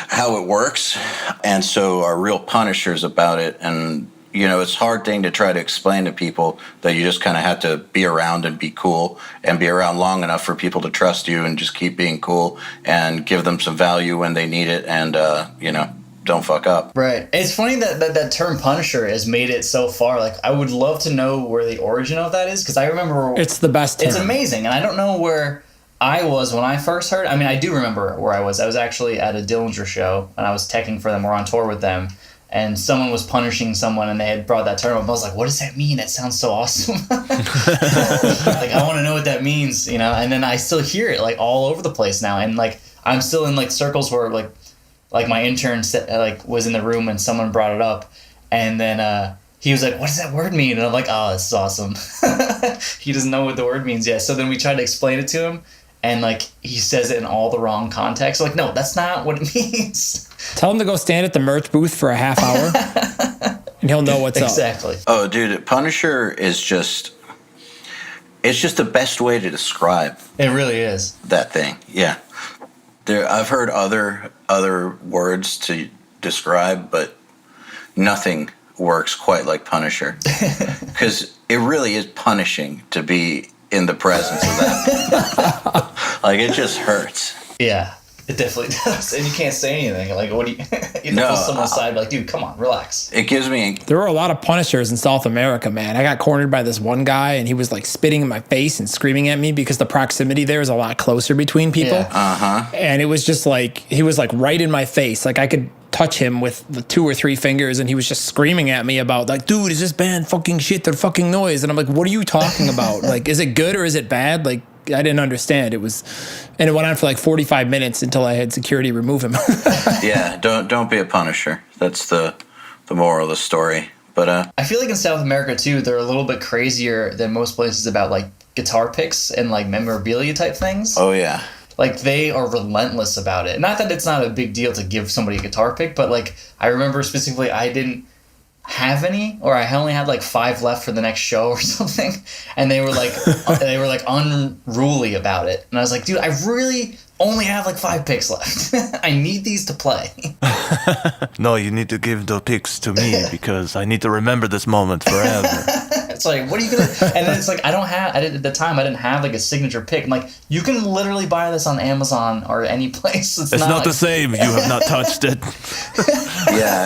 Speaker 3: how it works, and so are real punishers about it. And, you know, it's a hard thing to try to explain to people that you just kind of have to be around and be cool and be around long enough for people to trust you and just keep being cool and give them some value when they need it and, you know, don't fuck up.
Speaker 4: Right. It's funny that term Punisher has made it so far. Like, I would love to know where the origin of that is, because I remember...
Speaker 5: It's the best term.
Speaker 4: It's amazing, and I don't know where I was when I first heard. I mean, I do remember where I was. I was actually at a Dillinger show, and I was teching for them. We're on tour with them, and someone was punishing someone, and they had brought that term up. I was like, what does that mean? That sounds so awesome. Like, I want to know what that means, you know? And then I still hear it, like, all over the place now. And, like, I'm still in, like, circles where, like my intern was in the room and someone brought it up, and then he was like, what does that word mean? And I'm like, oh, this is awesome. He doesn't know what the word means yet. So then we tried to explain it to him, and like he says it in all the wrong contexts. Like, no, that's not what it means.
Speaker 5: Tell him to go stand at the merch booth for a half hour, and he'll know what's
Speaker 4: exactly.
Speaker 5: up.
Speaker 3: Oh, dude, Punisher is just... It's just the best way to describe
Speaker 4: It really is.
Speaker 3: that thing. Yeah. I've heard other words to describe, but nothing works quite like Punisher. Because it really is punishing to be in the presence of that. Like, it just hurts.
Speaker 4: Yeah, it definitely does. And you can't say anything. Like, what do you... You have to pull someone aside, like, dude, come on, relax.
Speaker 3: It gives me...
Speaker 5: There were a lot of Punishers in South America, man. I got cornered by this one guy, and he was like spitting in my face and screaming at me because the proximity there is a lot closer between people.
Speaker 4: Yeah.
Speaker 5: And it was just like, he was like right in my face. Like, I could touch him with the 2 or 3 fingers, and he was just screaming at me about, like, dude, is this band fucking shit? They're fucking noise. And I'm like, what are you talking about? Like, is it good or is it bad? Like, I didn't understand. It went on for like 45 minutes until I had security remove him.
Speaker 3: Yeah, don't be a Punisher. That's the moral of the story. But
Speaker 4: I feel like in South America, too, they're a little bit crazier than most places about, like, guitar picks and, like, memorabilia type things.
Speaker 3: oh yeah.
Speaker 4: Like, they are relentless about it. Not that it's not a big deal to give somebody a guitar pick, but, like, I remember specifically I didn't have any, or I only had like 5 left for the next show or something, and they were like unruly about it, and I was like, dude, I really only have like 5 picks left. I need these to play.
Speaker 2: No, you need to give the picks to me because I need to remember this moment forever.
Speaker 4: It's like, what are you gonna... And then it's like, at the time I didn't have like a signature pick. I'm like, you can literally buy this on Amazon or any place.
Speaker 2: It's not the same. You have not touched it.
Speaker 3: Yeah,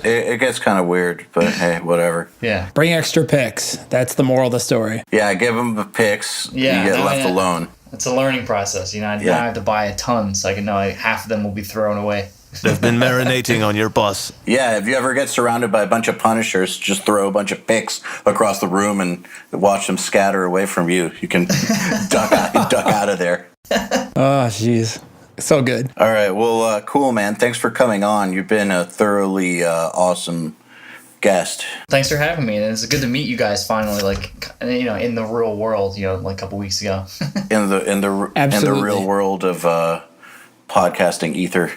Speaker 3: it gets kind of weird, but hey, whatever.
Speaker 4: Yeah.
Speaker 5: Bring extra picks. That's the moral of the story.
Speaker 3: Yeah, give them the picks.
Speaker 4: Yeah,
Speaker 3: you get
Speaker 4: no,
Speaker 3: left
Speaker 4: yeah.
Speaker 3: alone.
Speaker 4: It's a learning process, you know. Now I have to buy a ton so I can know like half of them will be thrown away.
Speaker 2: They've been marinating on your bus.
Speaker 3: Yeah, if you ever get surrounded by a bunch of Punishers, just throw a bunch of picks across the room and watch them scatter away from you. You can duck out of there.
Speaker 5: Oh, jeez. So good.
Speaker 3: All right, well, cool, man. Thanks for coming on. You've been a thoroughly awesome guest.
Speaker 4: Thanks for having me, and it's good to meet you guys finally, like, you know, in the real world, you know, like a couple weeks ago.
Speaker 3: in the real world of podcasting ether.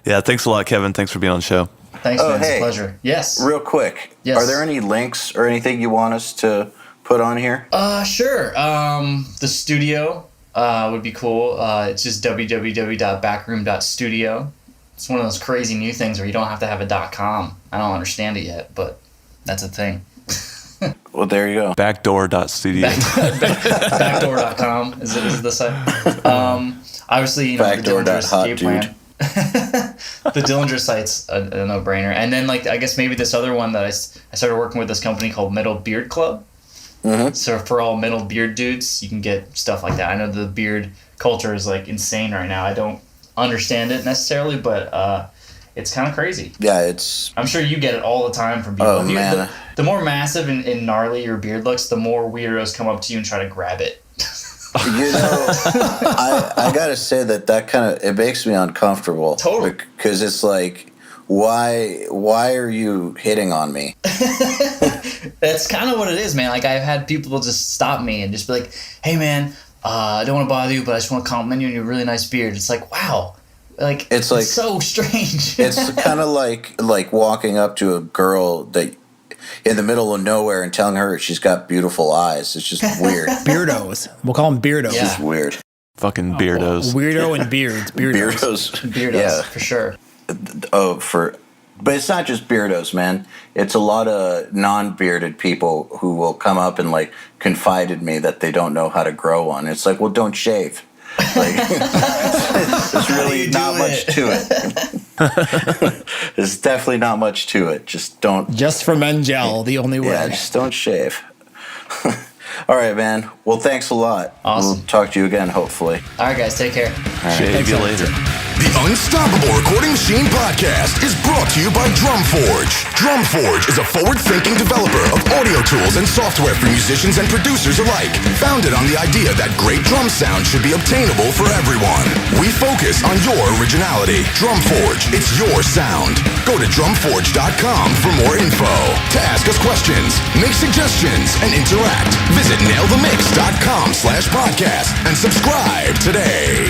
Speaker 2: Yeah, thanks a lot, Kevin. Thanks for being on the show.
Speaker 4: Thanks, man. It's a pleasure. Yes.
Speaker 3: Real quick,
Speaker 4: Yes.
Speaker 3: Are there any links or anything you want us to put on here?
Speaker 4: Sure. The studio would be cool. It's just www.backroom.studio. It's one of those crazy new things where you don't have to have a .com. I don't understand it yet, but that's a thing.
Speaker 3: Well, there you go.
Speaker 2: Backdoor.studio.
Speaker 4: Backdoor.com is the site. Obviously, you know, the Dillinger Escape Plan. The Dillinger site's a no-brainer. And then, like, I guess maybe this other one that I started working with this company called Metal Beard Club. Mm-hmm. So for all metal beard dudes, you can get stuff like that. I know the beard culture is, like, insane right now. I don't understand it necessarily, but it's kind of crazy.
Speaker 3: Yeah,
Speaker 4: I'm sure you get it all the time from people.
Speaker 3: Oh, man.
Speaker 4: The more massive and gnarly your beard looks, the more weirdos come up to you and try to grab it.
Speaker 3: You know, I gotta say that kind of, it makes me uncomfortable.
Speaker 4: Totally.
Speaker 3: Because it's like, why are you hitting on me?
Speaker 4: That's kind of what it is, man. Like, I've had people just stop me and just be like, hey, man, I don't want to bother you, but I just want to compliment you on your really nice beard. It's like, wow. Like, it's so strange.
Speaker 3: It's kind of like walking up to a girl that in the middle of nowhere and telling her she's got beautiful eyes. It's just weird.
Speaker 5: Beardos. We'll call them beardos.
Speaker 3: Yeah. It's weird.
Speaker 2: Fucking beardos.
Speaker 5: Weirdo and beards.
Speaker 4: Beardos,
Speaker 3: yeah.
Speaker 4: for sure.
Speaker 3: But it's not just beardos, man. It's a lot of non-bearded people who will come up and, like, confide in me that they don't know how to grow one. It's like, well, don't shave. Like, there's really not much to it. There's definitely not much to it. Just don't.
Speaker 5: Just for men gel, the only way.
Speaker 3: Yeah, just don't shave. All right, man. Well, thanks a lot.
Speaker 4: Awesome.
Speaker 3: We'll talk to you again, hopefully.
Speaker 4: All right, guys. Take care.
Speaker 2: Shave you later.
Speaker 1: The Unstoppable Recording Machine podcast is brought to you by Drumforge. Drumforge is a forward-thinking developer of audio tools and software for musicians and producers alike, founded on the idea that great drum sound should be obtainable for everyone. We focus on your originality. Drumforge, it's your sound. Go to drumforge.com for more info. To ask us questions, make suggestions, and interact, visit nailthemix.com/podcast and subscribe today.